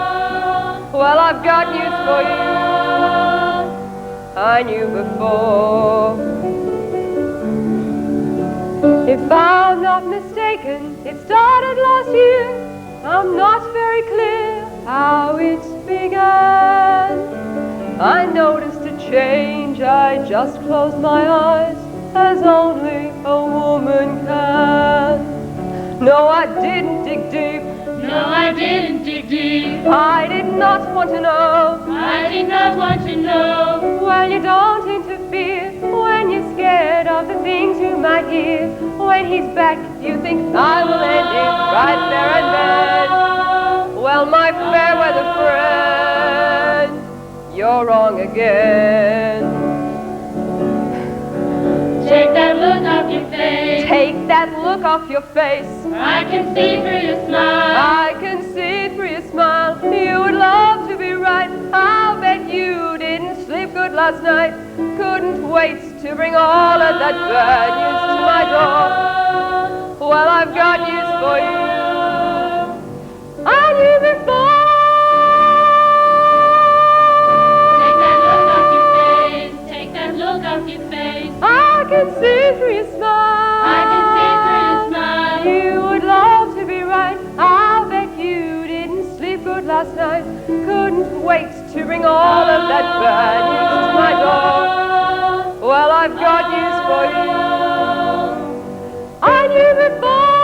Well, I've got news for you. I knew before. If I'm not mistaken, it started last year. I'm not very clear how it's began. I noticed a change, I just closed my eyes, as only a woman can. No, I didn't dig deep. No, I didn't dig deep. I did not want to know. I did not want to know. Well, you don't interfere when you're scared of the things you might hear. When he's back, you think I will end it right there and then. Well, my fair weather friend, you're wrong again. Take that look off your face. Take that look off your face. I can see through your smile. I can see through your smile. You would love to be right. I'll bet you didn't sleep good last night. Couldn't wait to bring all of that bad news to my door. Well, I've got news for you. I knew before. Take that look off your face. Take that look off your face. I can see through your smile. I can see through your smile. You would love to be right. I'll bet you didn't sleep good last night. Couldn't wait to bring all of that bad news to my door. Well, I've got news for you. I knew before.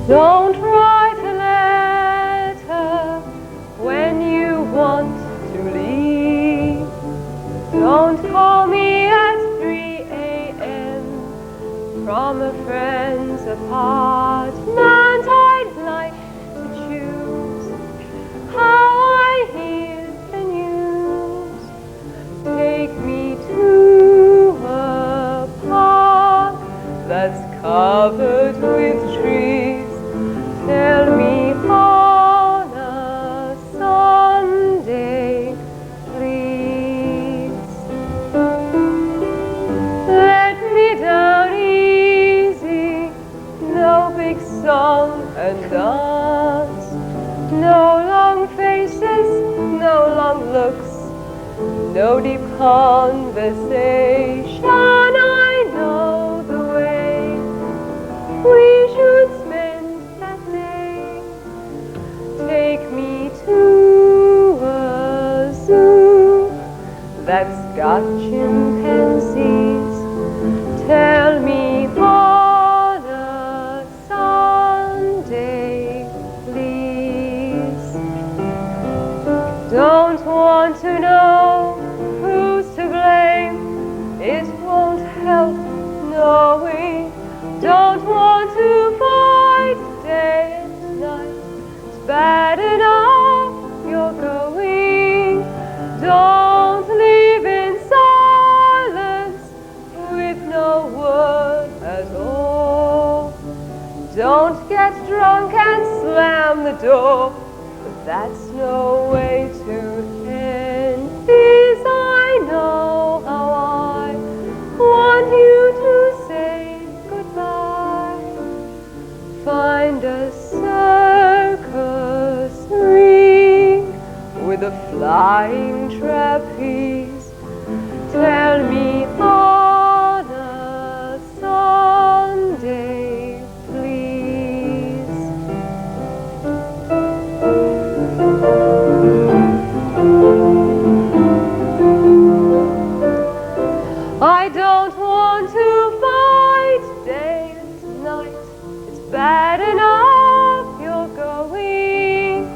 Don't write a letter when you want to leave. Don't call me at 3 a.m. from a friend's apartment. I'd like to choose how I hear the news. Take me to a park that's covered with trees. Tell me on a Sunday, please. Let me down easy, no big song and dance, no long faces, no long looks, no deep conversation. I know the way we should spend that day. Take me to a zoo that's got chimpanzees. Tell me on a Sunday, please. Don't want to know who's to blame. It won't help knowing. Don't want to fight day and night. It's bad enough you're going. Don't leave in silence with no word at all. Don't get drunk and slam the door, but that's no way to end this. I know how I want you to say goodbye. Find a circus ring with a flying trapeze. Tell me on a Sunday, please. I don't want to fight day and night. It's bad enough you're going.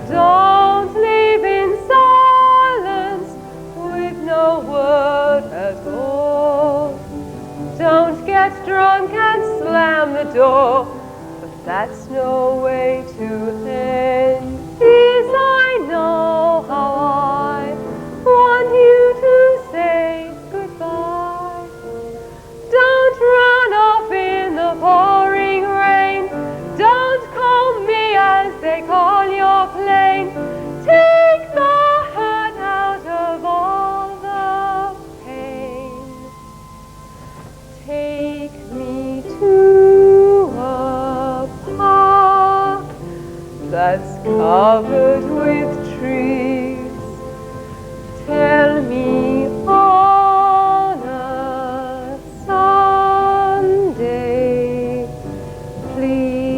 Don't leave in silence with no word at all. Don't get drunk and slam the door, but that's no way to end this. I know how I want you to say goodbye. Don't run off in the pouring rain. Don't call me as they call your plane. Take the hurt out of all the pain. Take me to a park that's covered with trees. Tell me on a Sunday, please.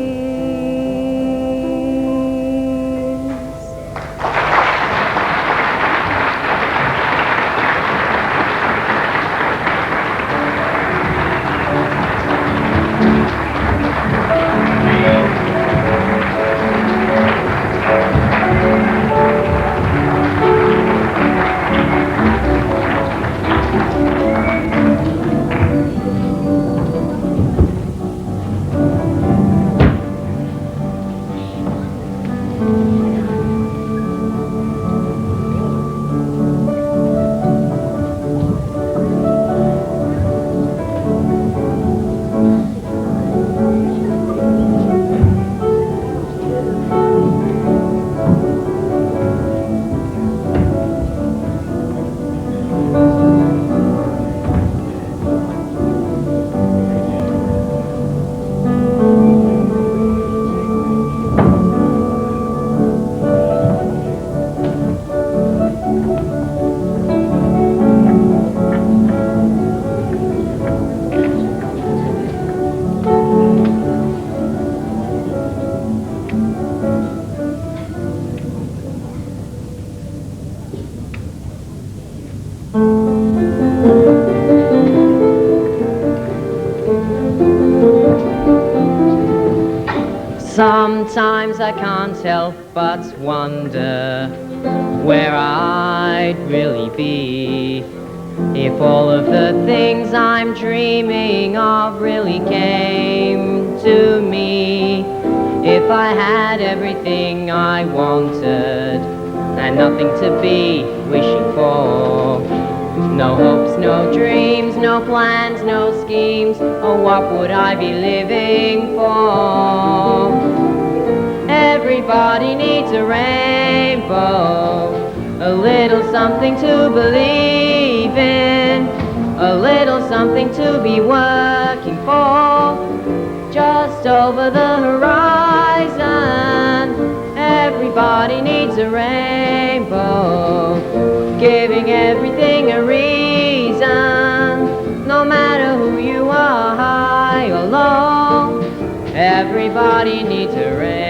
Sometimes I can't help but wonder where I'd really be if all of the things I'm dreaming of really came to me. If I had everything I wanted and nothing to be wishing for, no hopes, no dreams, no plans, no schemes, oh, what would I be living for? Everybody needs a rainbow, a little something to believe in, a little something to be working for, just over the horizon. Everybody needs a rainbow, giving everything a reason, no matter who you are, high or low. Everybody needs a rainbow.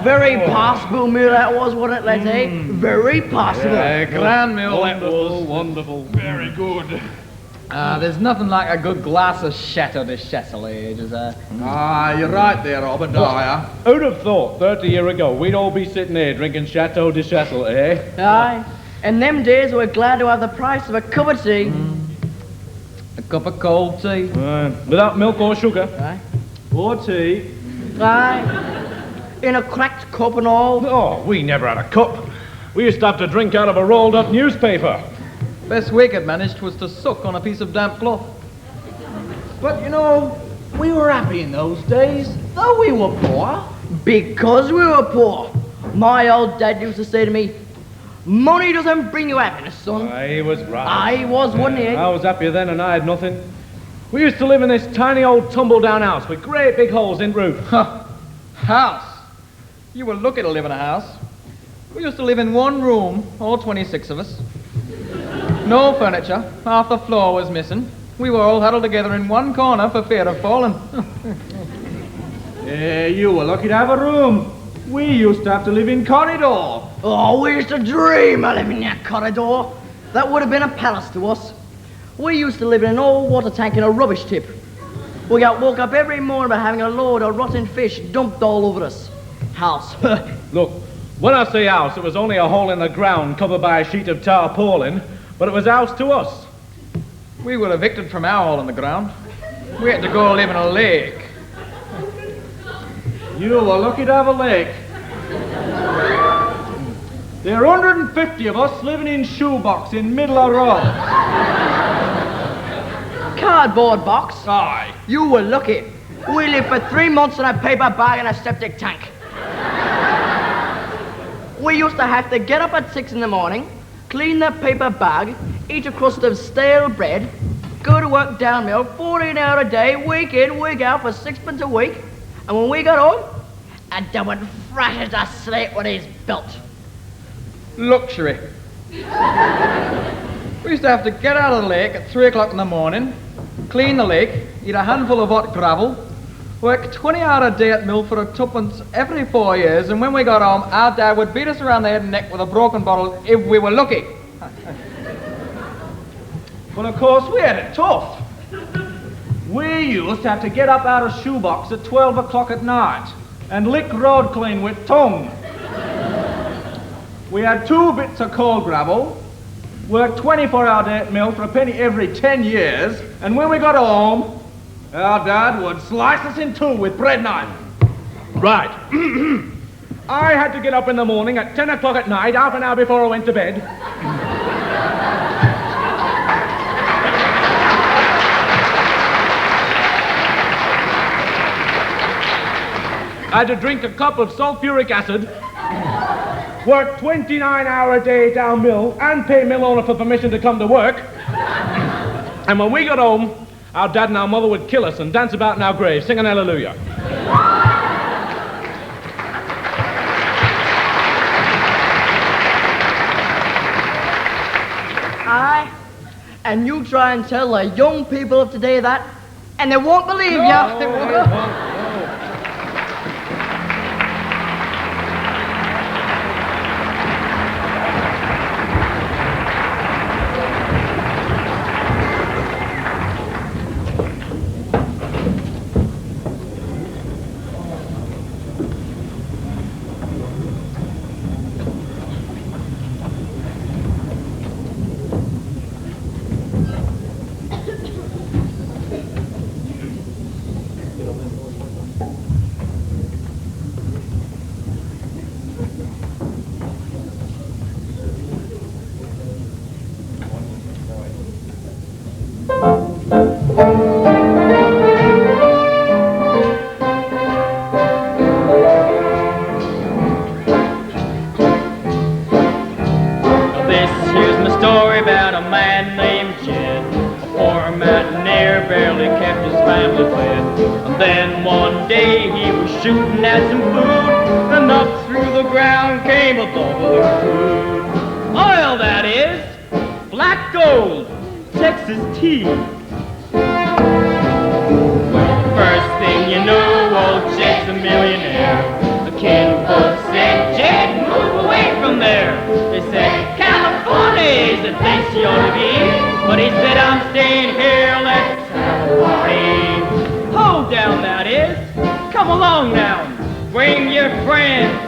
very passable meal that was, wasn't it, lads, eh? Very passable. Yeah, grand meal that was. Wonderful. Very good. There's nothing like a good glass of Chateau de Chasselet, is there? You're right there, Obadiah. Who'd have thought 30 years ago we'd all be sitting here drinking Chateau de Chasselet, eh? Aye. In them days, we were glad to have the price of a cup of tea. A cup of cold tea. Without milk or sugar. Aye. Or tea. Aye. In a cracked cup and all. Oh, we never had a cup. We used to have to drink out of a rolled up newspaper. Best we could manage was to suck on a piece of damp cloth. But, you know, we were happy in those days, though we were poor. Because we were poor. My old dad used to say to me, money doesn't bring you happiness, son. He was right. I was, wasn't he? I was happier then and I had nothing. We used to live in this tiny old tumble-down house with great big holes in roof. House? You were lucky to live in a house. We used to live in one room, all 26 of us. No furniture, half the floor was missing. We were all huddled together in one corner for fear of falling. Yeah, you were lucky to have a room. We used to have to live in corridor. Oh, we used to dream of living in that corridor. That would have been a palace to us. We used to live in an old water tank in a rubbish tip. We got woke up every morning by having a load of rotten fish dumped all over us. House. Look, when I say house, it was only a hole in the ground covered by a sheet of tarpaulin, but it was house to us. We were evicted from our hole in the ground. We had to go live in a lake. You were lucky to have a lake. There are 150 of us living in shoebox in middle of road. Cardboard box? Aye. You were lucky. We lived for 3 months in a paper bag and a septic tank. We used to have to get up at 6 in the morning, clean the paper bag, eat a crust of stale bread, go to work downmill 14 hours a day, week in, week out for 6pence a week, and when we got home, a dad would thrash us a slate with his belt. Luxury. We used to have to get out of the lake at 3 o'clock in the morning, clean the lake, eat a handful of hot gravel, work 20 hours a day at mill for a tuppence every 4 years, and when we got home, our dad would beat us around the head and neck with a broken bottle if we were lucky. But of course, we had it tough. We used to have to get up out of shoebox at 12 o'clock at night and lick road clean with tongue. We had 2 bits of cold gravel, worked 24-hour day at mill for a penny every 10 years, and when we got home, our dad would slice us in 2 with bread knife. Right. I had to get up in the morning at 10 o'clock at night, half an hour before I went to bed. I had to drink a cup of sulfuric acid, work 29 hours a day down mill, and pay mill owner for permission to come to work. And when we got home, our dad and our mother would kill us and dance about in our graves, singing hallelujah. Aye. And you try and tell the young people of today that, and they won't believe you. Shooting at some food, and up through the ground came a bubble of crude. Oil, that is. Black gold. Texas tea. Well, the first thing you know, old Jack's a millionaire. A can of He said, I'm staying here, let's have a party. Hold down, that is. Come along now. Bring your friends.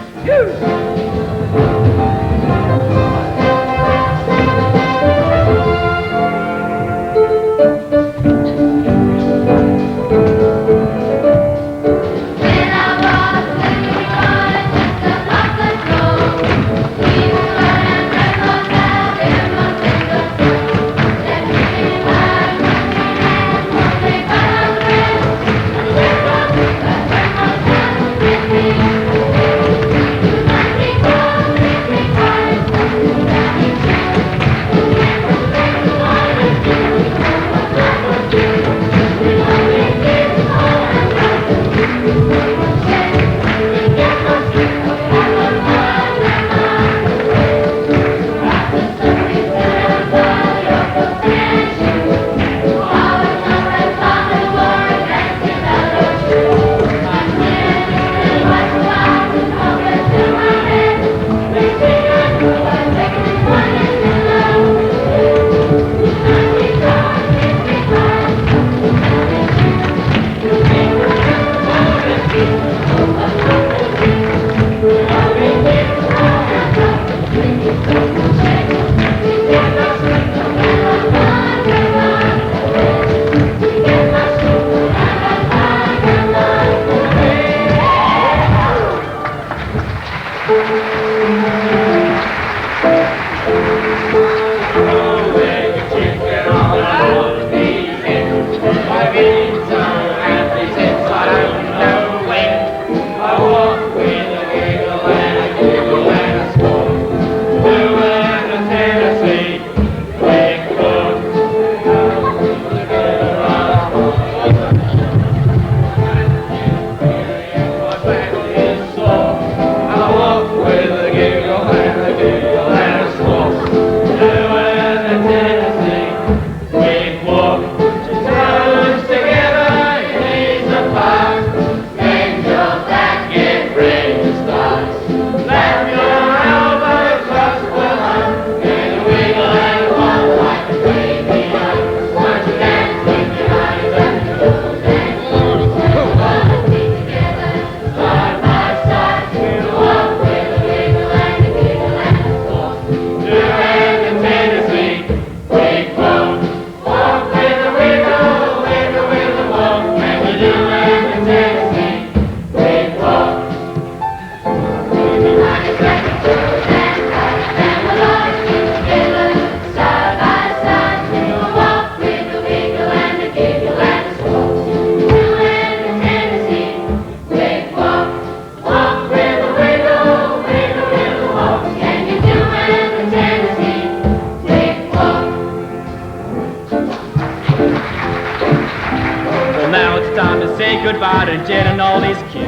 Goodbye to Jed and all his kin.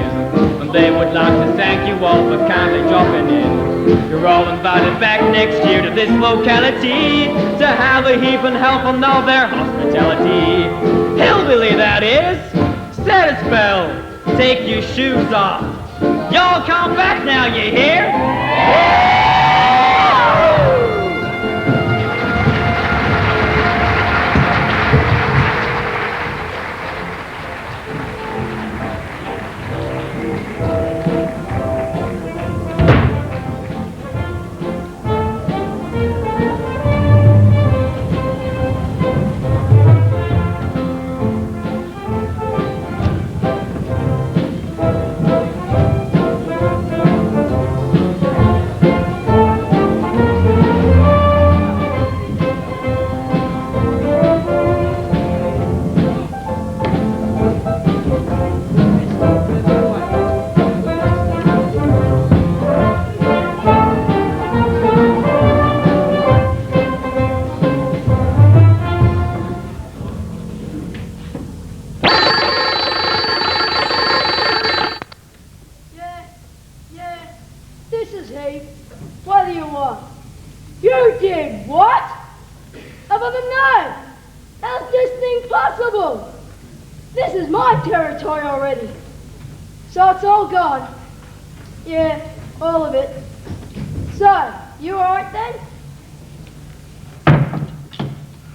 And they would like to thank you all for kindly dropping in. You're all invited back next year to this locality to have a heap and help on all their hospitality. Hillbilly, that is. Set a spell. Take your shoes off. Y'all come back now, you hear?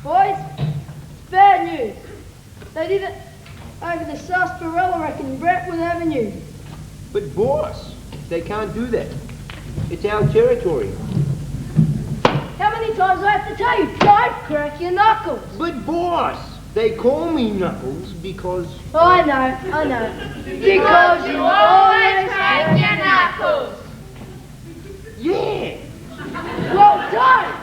Boys, it's bad news. They did it over the sarsaparilla wreck in Brentwood Avenue. But boss, they can't do that. It's our territory. How many times do I have to tell you? Don't crack your knuckles. But boss, they call me Knuckles because... Oh, I know. Because you always crack your knuckles. Yeah. Well, don't.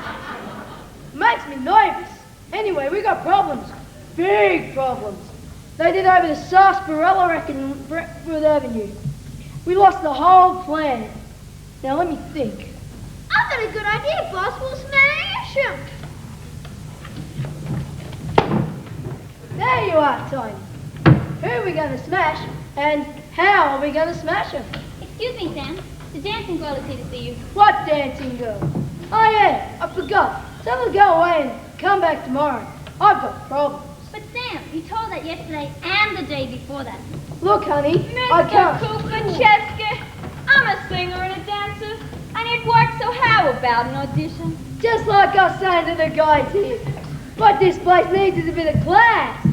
Makes me nervous. Anyway, we got problems. Big problems. They did over the sarsaparilla wreck in Brentwood Avenue. We lost the whole plan. Now let me think. I've got a good idea, boss. We'll smash him. There you are, Tony. Who are we going to smash, and how are we going to smash him? Excuse me, Sam. The dancing girl is here to see you. What dancing girl? Oh yeah, I forgot. Tell her to go away and come back tomorrow. I've got problems. But Sam, you told that yesterday and the day before that. Look, honey, I can't. Mr. Kupacheska, I'm a singer and a dancer. I need work, so how about an audition? Just like I was saying to the guys here. What this place needs is a bit of class.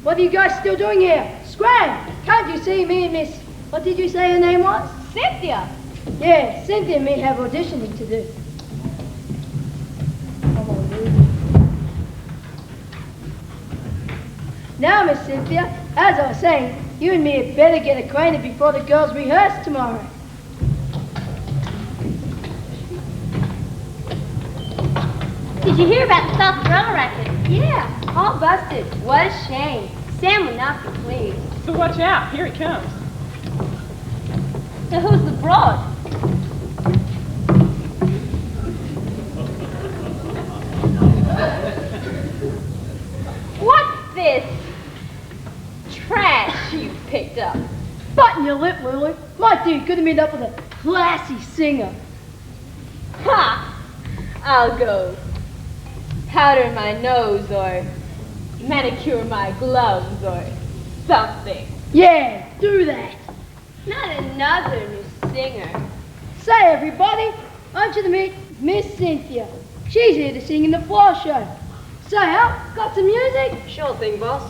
What are you guys still doing here? Scram! Can't you see me and Miss... What did you say her name was? Cynthia. Yeah, Cynthia and me have auditioning to do. Now, Miss Cynthia, as I was saying, you and me had better get acquainted before the girls rehearse tomorrow. Did you hear about the sarsaparilla racket? Yeah, all busted. What a shame. Sam would not be pleased. So watch out, here he comes. So who's the broad? What's this trash you picked up? Button your lip, Lily. My dude could have made up with a classy singer. Ha! I'll go powder my nose or manicure my gloves or something. Yeah, do that. Not another new singer. Say, everybody, I want you to meet Miss Cynthia. She's here to sing in the floor show. So, Al, got some music? Sure thing, boss.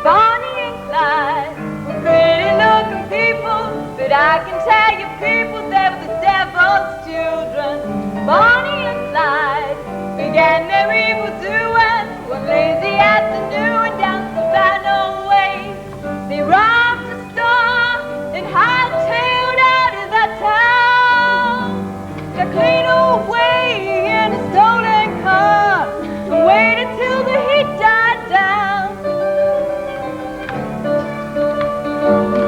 Bonnie and Clyde were pretty looking people, but I can tell you people they were the devil's children. Bonnie and Clyde began their evil doing one lazy afternoon down the Savannah way. They robbed a store and hightailed out of the town. Got clean away in a stolen car and waited till the heat died down.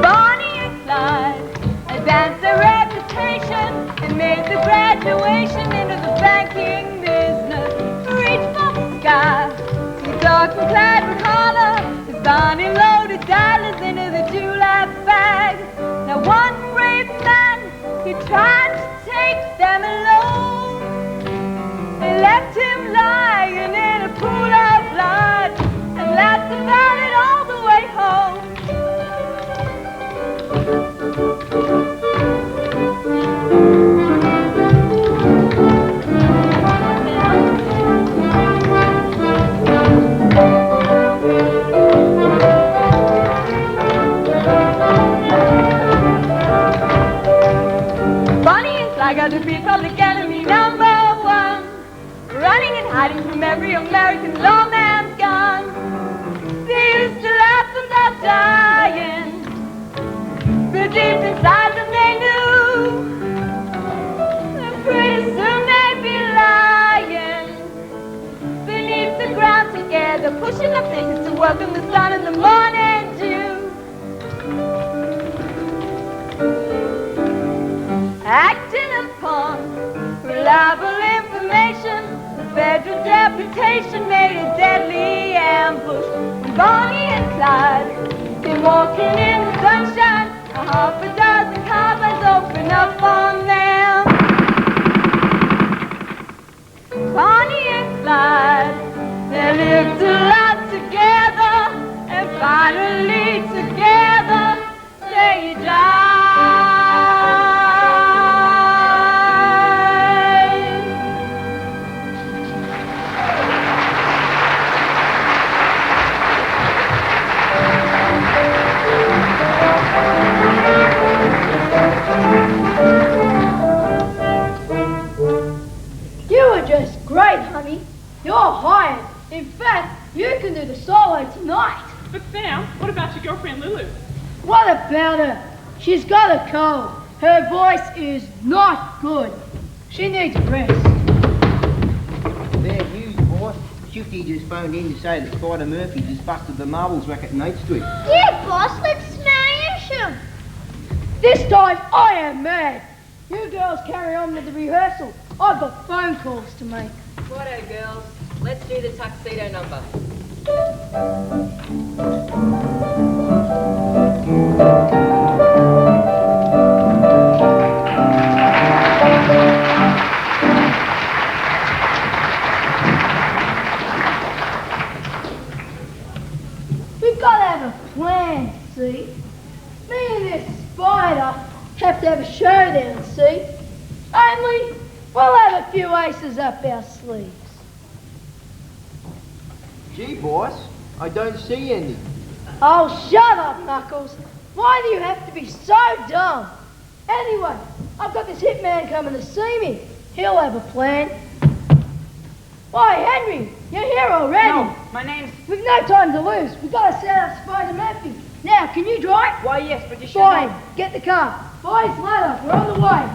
Bonnie and Clyde advanced their reputation and made the graduation into the banking business. Reached for the sky, so dark and clad would holler as Bonnie loaded dollars into the July bag. Now one brave man, he tried to take them alone. They left him lying in a pool of blood and laughed about it all the way home. Bonnie and Clyde got to be public enemy number one, running and hiding from every American lawman's gun. They used to laugh about dying, but deep inside them they knew that pretty soon they'd be lying beneath the ground together, pushing up things to welcome the sun in the morning dew. Acting upon reliable information, the federal deputation made a deadly ambush. When Bonnie and Clyde came walking in the sunshine, a half a dozen carbines opened up on them. Bonnie and Clyde, they lived a lot together, and finally together they died. that, you can do the solo tonight. But Sam, what about your girlfriend Lulu? What about her? She's got a cold. Her voice is not good. She needs rest. Bad news, boss. Shifty just phoned in to say that Spider Murphy just busted the marbles racket in 8th Street. Yeah, boss, let's smash him. This time I am mad. You girls carry on with the rehearsal. I've got phone calls to make. Righto, girls. Let's do the tuxedo number. We've got to have a plan, see? Me and this spider have to have a showdown, see? Only we'll have a few aces up our sleeves. Gee, boss, I don't see any. Oh, shut up, Knuckles. Why do you have to be so dumb? Anyway, I've got this hitman coming to see me. He'll have a plan. Why, Henry, you're here already. No, my name's... We've no time to lose. We've got to set up Spider Murphy. Now, can you drive? Why, yes, but you should Fine, know. get the car. Boys, load up. We're on the way.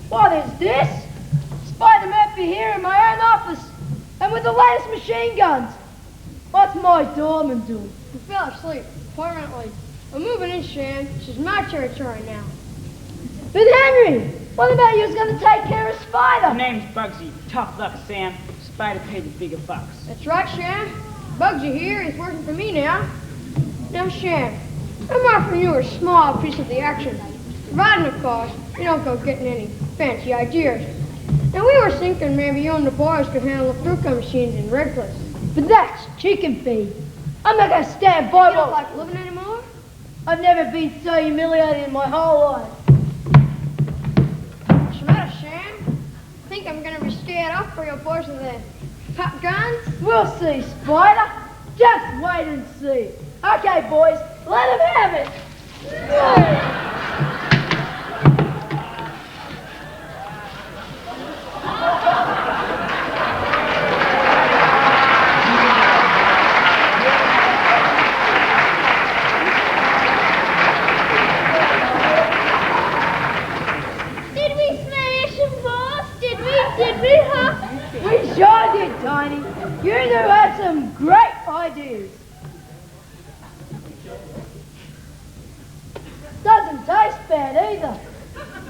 What is this? Spider Murphy here in my own office, and with the latest machine guns. What's my doorman doing? He fell asleep, permanently. I'm moving in, Shan. This is my territory now. But Henry, what about you's going to take care of Spider? My name's Bugsy. Tough luck, Sam. Spider paid the bigger bucks. That's right, Shan. Bugsy here is working for me now. Now, Shan, I'm offering you a small piece of the action. Providing, of course, you don't go getting any fancy ideas. Now, we were thinking maybe you and the boys could handle the fruit gum machines in Redcliffe. But that's chicken feed. I'm not going to stand by. You don't like living anymore? I've never been so humiliated in my whole life. What's the matter, Shan? Think I'm going to risk it up for your boys with the pop guns? We'll see, Spider. Just wait and see. Okay, boys, let him have it. We sure did, Tiny. You two had some great ideas. Doesn't taste bad either.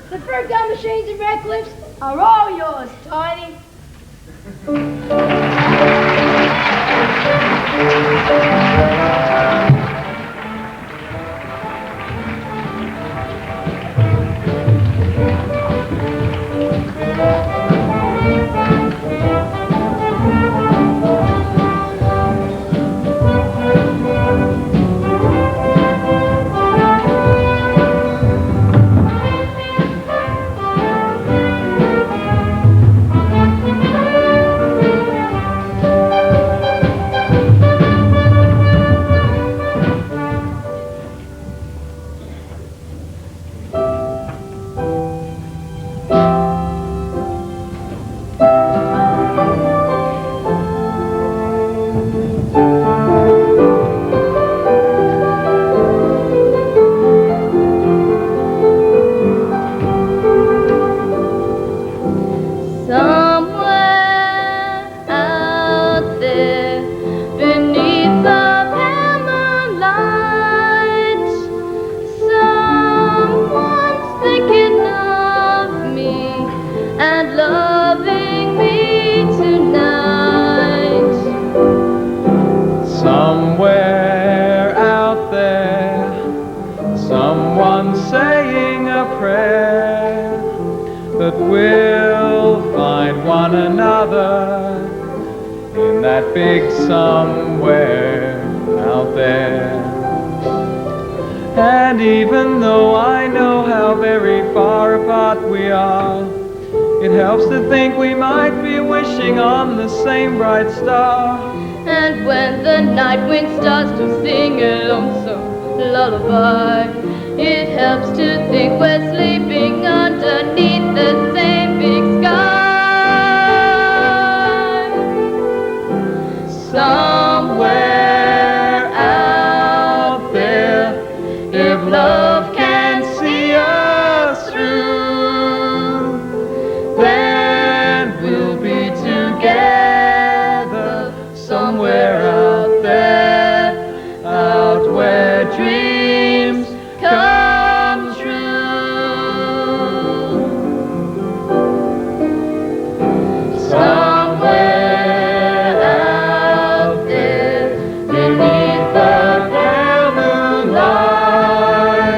The fruit gum machines in Redcliffe are all yours, Tiny. And even though I know how very far apart we are, it helps to think we might be wishing on the same bright star. And when the night wind starts to sing along so lullaby. It helps to think we're sleeping underneath the same big sky. Somewhere out there, if love can see us through, then we'll be together somewhere out there, out where dreams come true. Somewhere out there beneath the pale moonlight,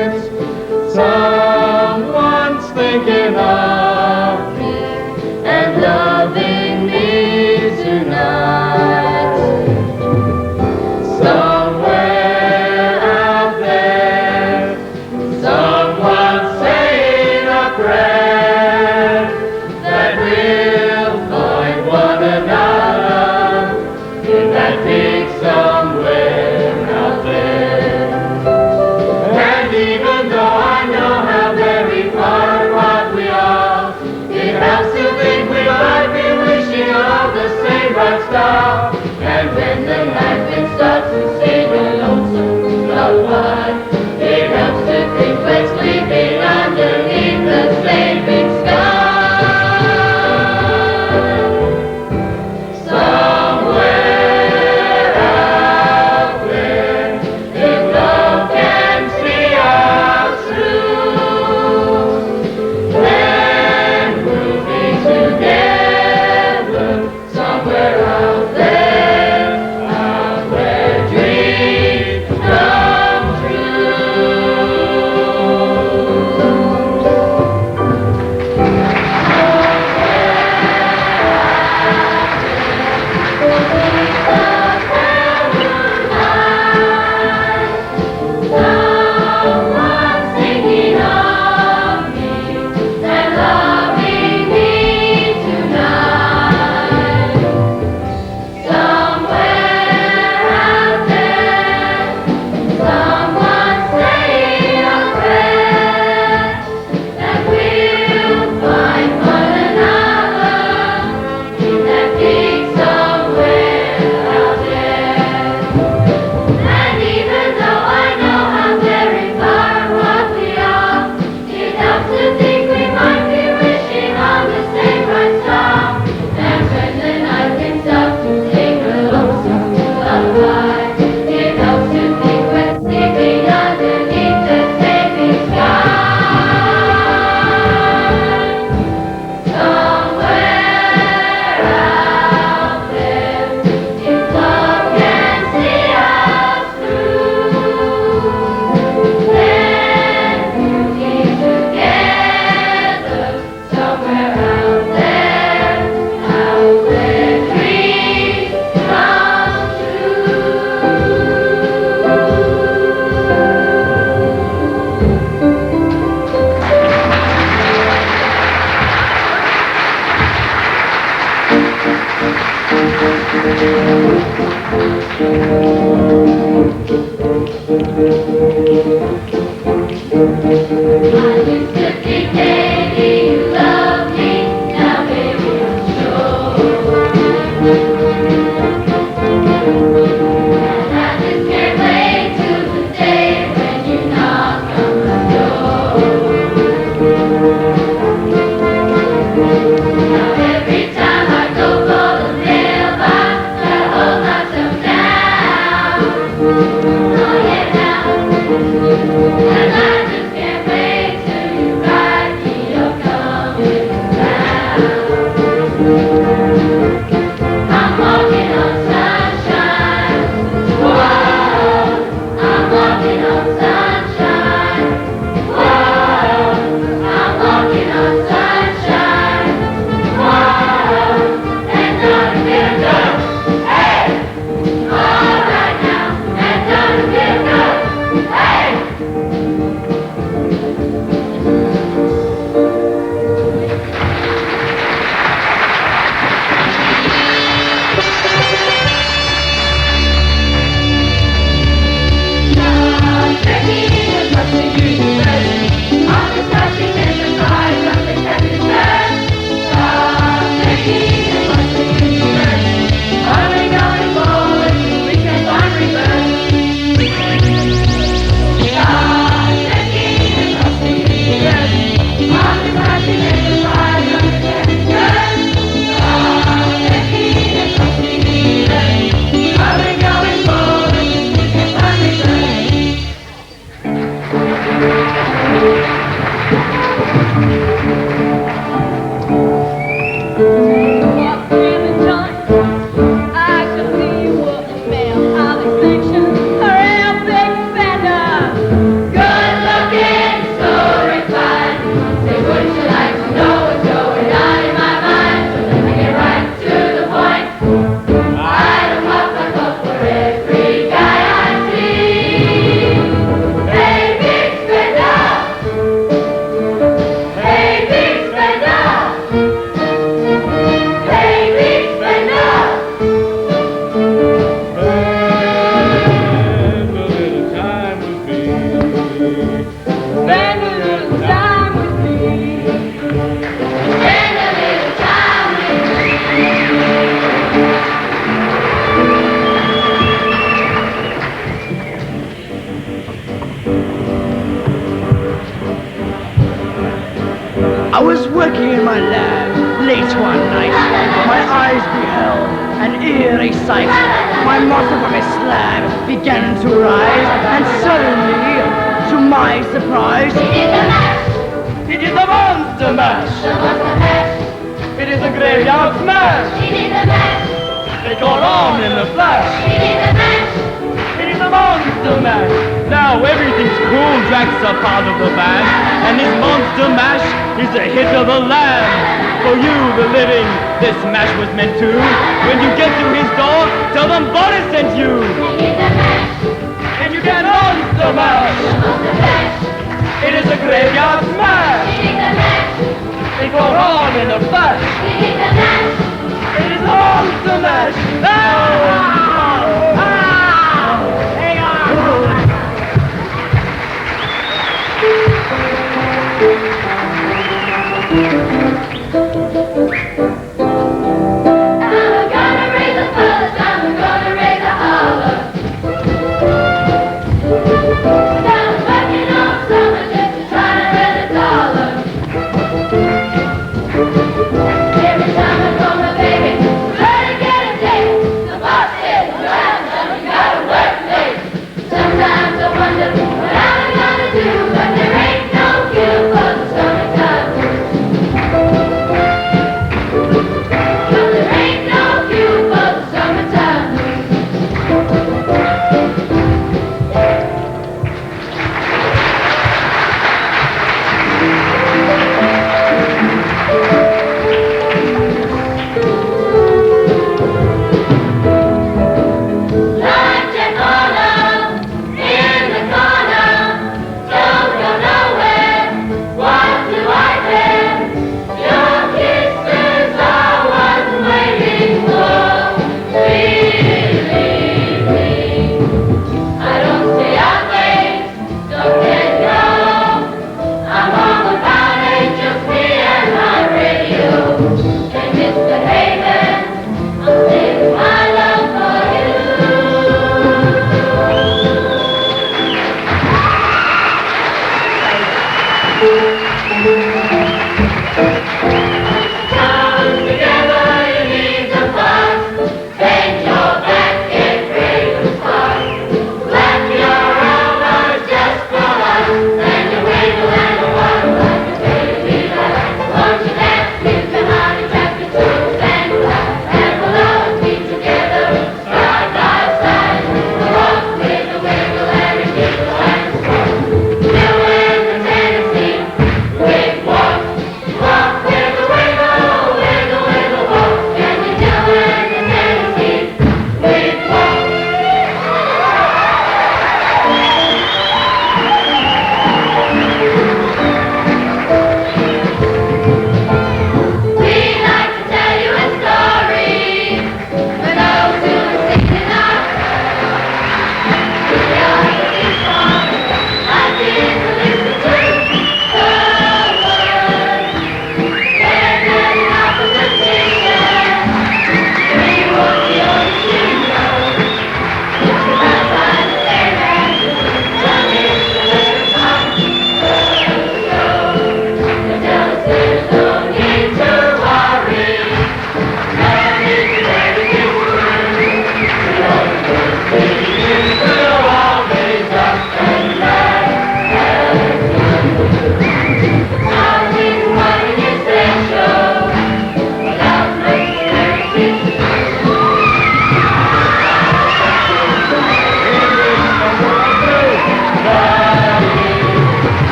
I was working in my lab late one night. My eyes beheld an eerie sight. My monster from his slab began to rise, and suddenly, to my surprise, he did the mash. He did the monster mash. The monster mash. It is a graveyard smash. He did the mash. They caught on in a flash. He did the mash. It is a monster mash. Now everything's cool, Drax a part of the band, and his monster mash is a hit of the land. For you, the living, this mash was meant to. When you get to his door, tell them Boris sent you. And you get monster mash. It is a graveyard smash. They go on in a flash. It is a monster mash. Hang on.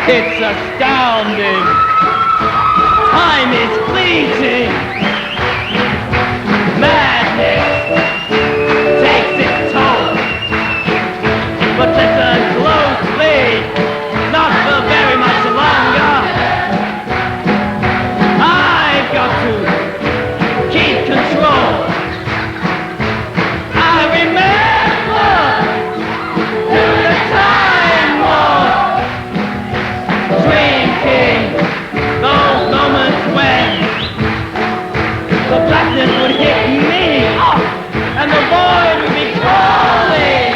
It's astounding. Time is fleeting. Madness takes its toll. But listen closely, not for very much longer. I've got to keep control. I remember through the time war, drinking those moments when the blackness would hit me, and the void would be calling.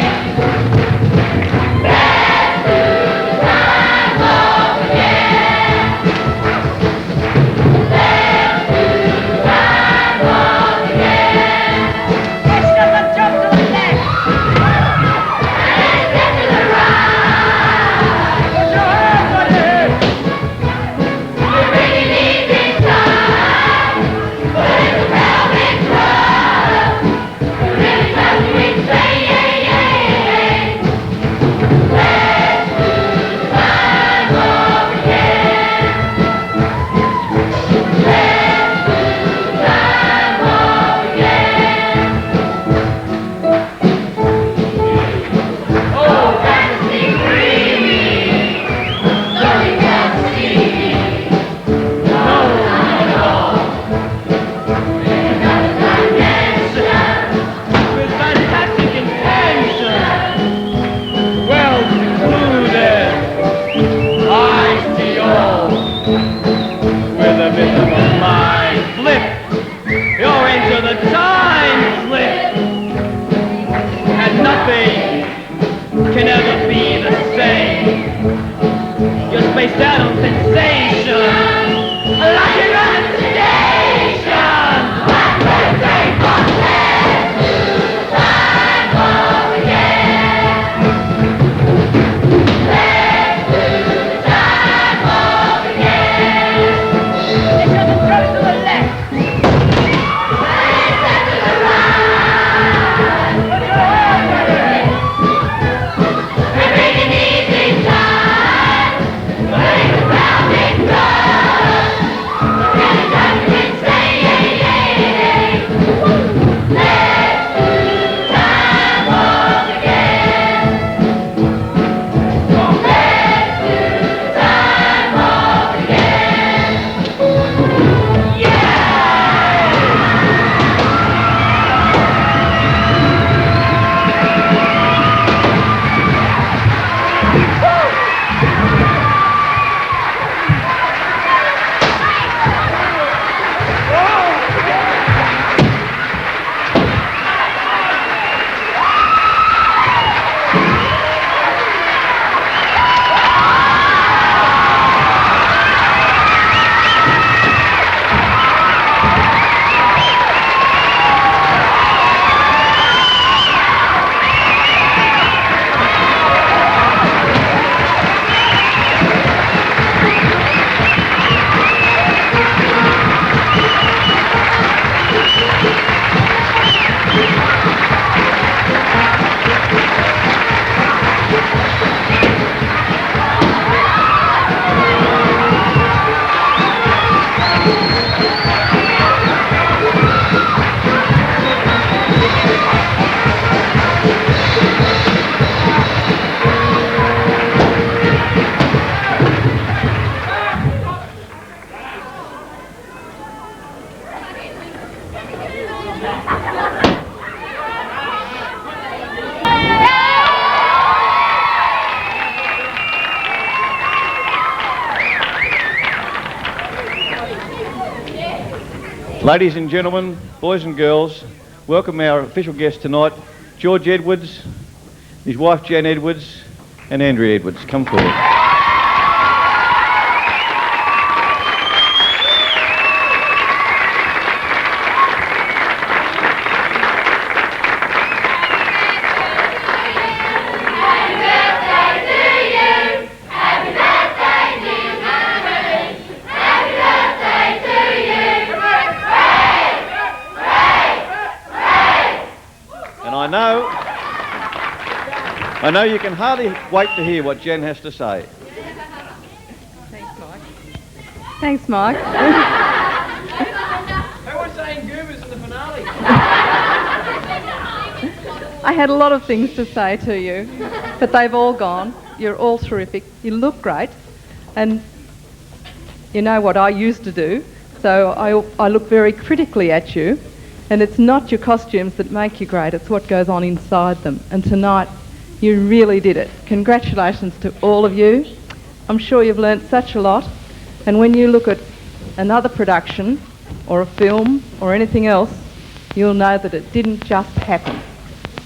Can ever be the same. You're spaced out on sensation, like you're on a station. Ladies and gentlemen, boys and girls, welcome our official guest tonight, George Edwards, his wife Jan Edwards, and Andrea Edwards. Come forward. I know you can hardly wait to hear what Jan has to say. Thanks, Mike. Who was saying goobers in the finale? I had a lot of things to say to you, but they've all gone. You're all terrific. You look great. And you know what I used to do, so I look very critically at you. And it's not your costumes that make you great, it's what goes on inside them. And tonight, you really did it. Congratulations to all of you. I'm sure you've learnt such a lot. And when you look at another production, or a film, or anything else, you'll know that it didn't just happen.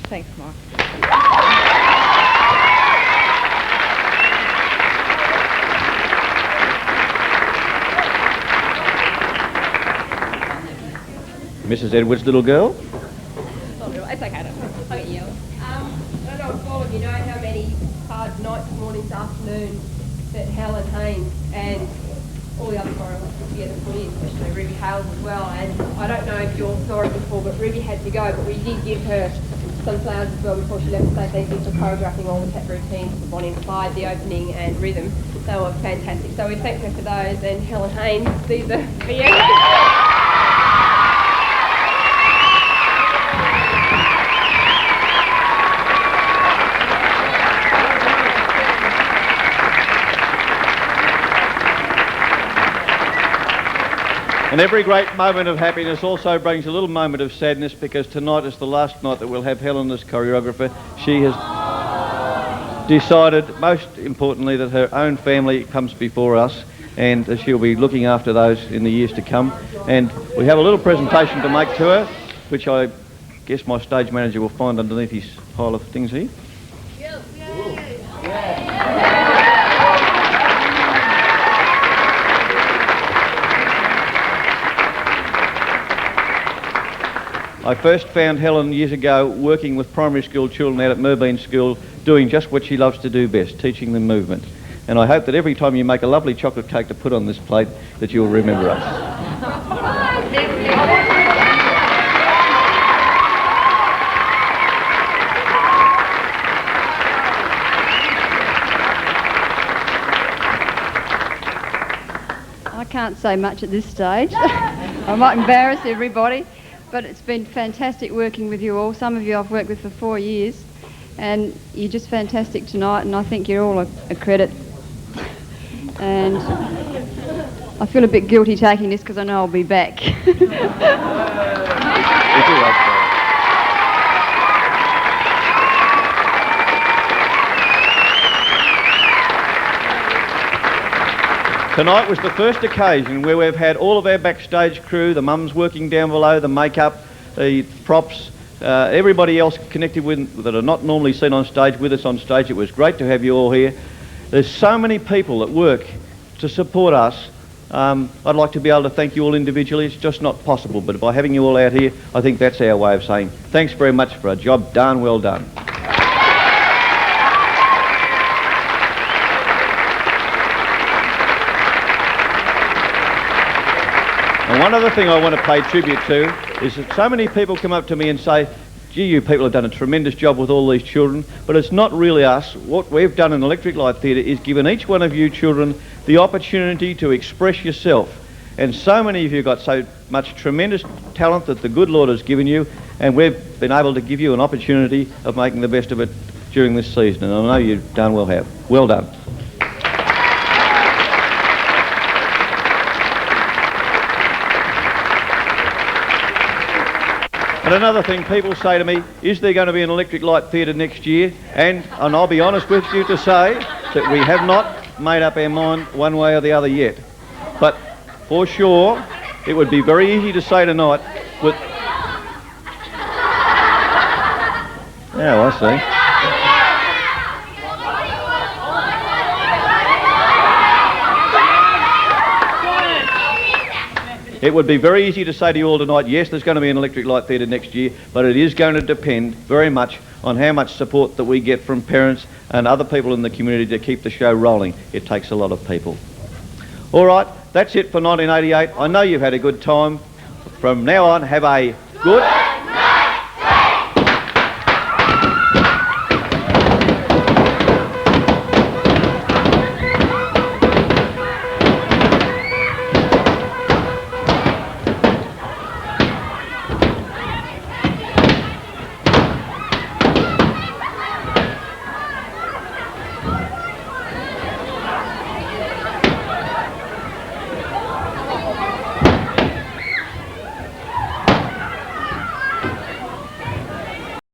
Thanks, Mark. Mrs. Edwards' little girl. It's okay, I'll get you. I don't know if all of you know how many hard nights, mornings, afternoons that Helen Haynes and all the other choreographers put together for you, especially Ruby Hales as well. And I don't know if you all saw it before, but Ruby had to go, but we did give her some flowers as well before she left to say thank you for choreographing all the tap routines for Bonnie and Clyde, the opening and rhythm. They were fantastic. So we thank her for those. And Helen Haynes, these are for you. And every great moment of happiness also brings a little moment of sadness, because tonight is the last night that we'll have Helen as choreographer. She has decided, most importantly, that her own family comes before us, and she'll be looking after those in the years to come. And we have a little presentation to make to her, which I guess my stage manager will find underneath his pile of things here. I first found Helen years ago working with primary school children out at Merbein School, doing just what she loves to do best, teaching them movement. And I hope that every time you make a lovely chocolate cake to put on this plate, that you'll remember us. I can't say much at this stage. I might embarrass everybody. But it's been fantastic working with you all. Some of you I've worked with for 4 years, and you're just fantastic tonight, and I think you're all a credit. And I feel a bit guilty taking this because I know I'll be back. Tonight was the first occasion where we've had all of our backstage crew, the mums working down below, the makeup, the props, everybody else connected with that are not normally seen on stage with us on stage. It was great to have you all here. There's so many people that work to support us. I'd like to be able to thank you all individually. It's just not possible, but by having you all out here, I think that's our way of saying thanks very much for a job done, well done. And one other thing I want to pay tribute to is that so many people come up to me and say, gee, you people have done a tremendous job with all these children, but it's not really us. What we've done in Electric Light Theatre is given each one of you children the opportunity to express yourself. And so many of you got so much tremendous talent that the good Lord has given you, and we've been able to give you an opportunity of making the best of it during this season. And I know you've done well done. And another thing, people say to me, is there going to be an Electric Light Theatre next year? And I'll be honest with you to say that we have not made up our mind one way or the other yet. But for sure, it would be very easy to say tonight with... Oh, I see. It would be very easy to say to you all tonight, yes, there's going to be an Electric Light Theatre next year, but it is going to depend very much on how much support that we get from parents and other people in the community to keep the show rolling. It takes a lot of people. All right, that's it for 1988. I know you've had a good time. From now on, have a good...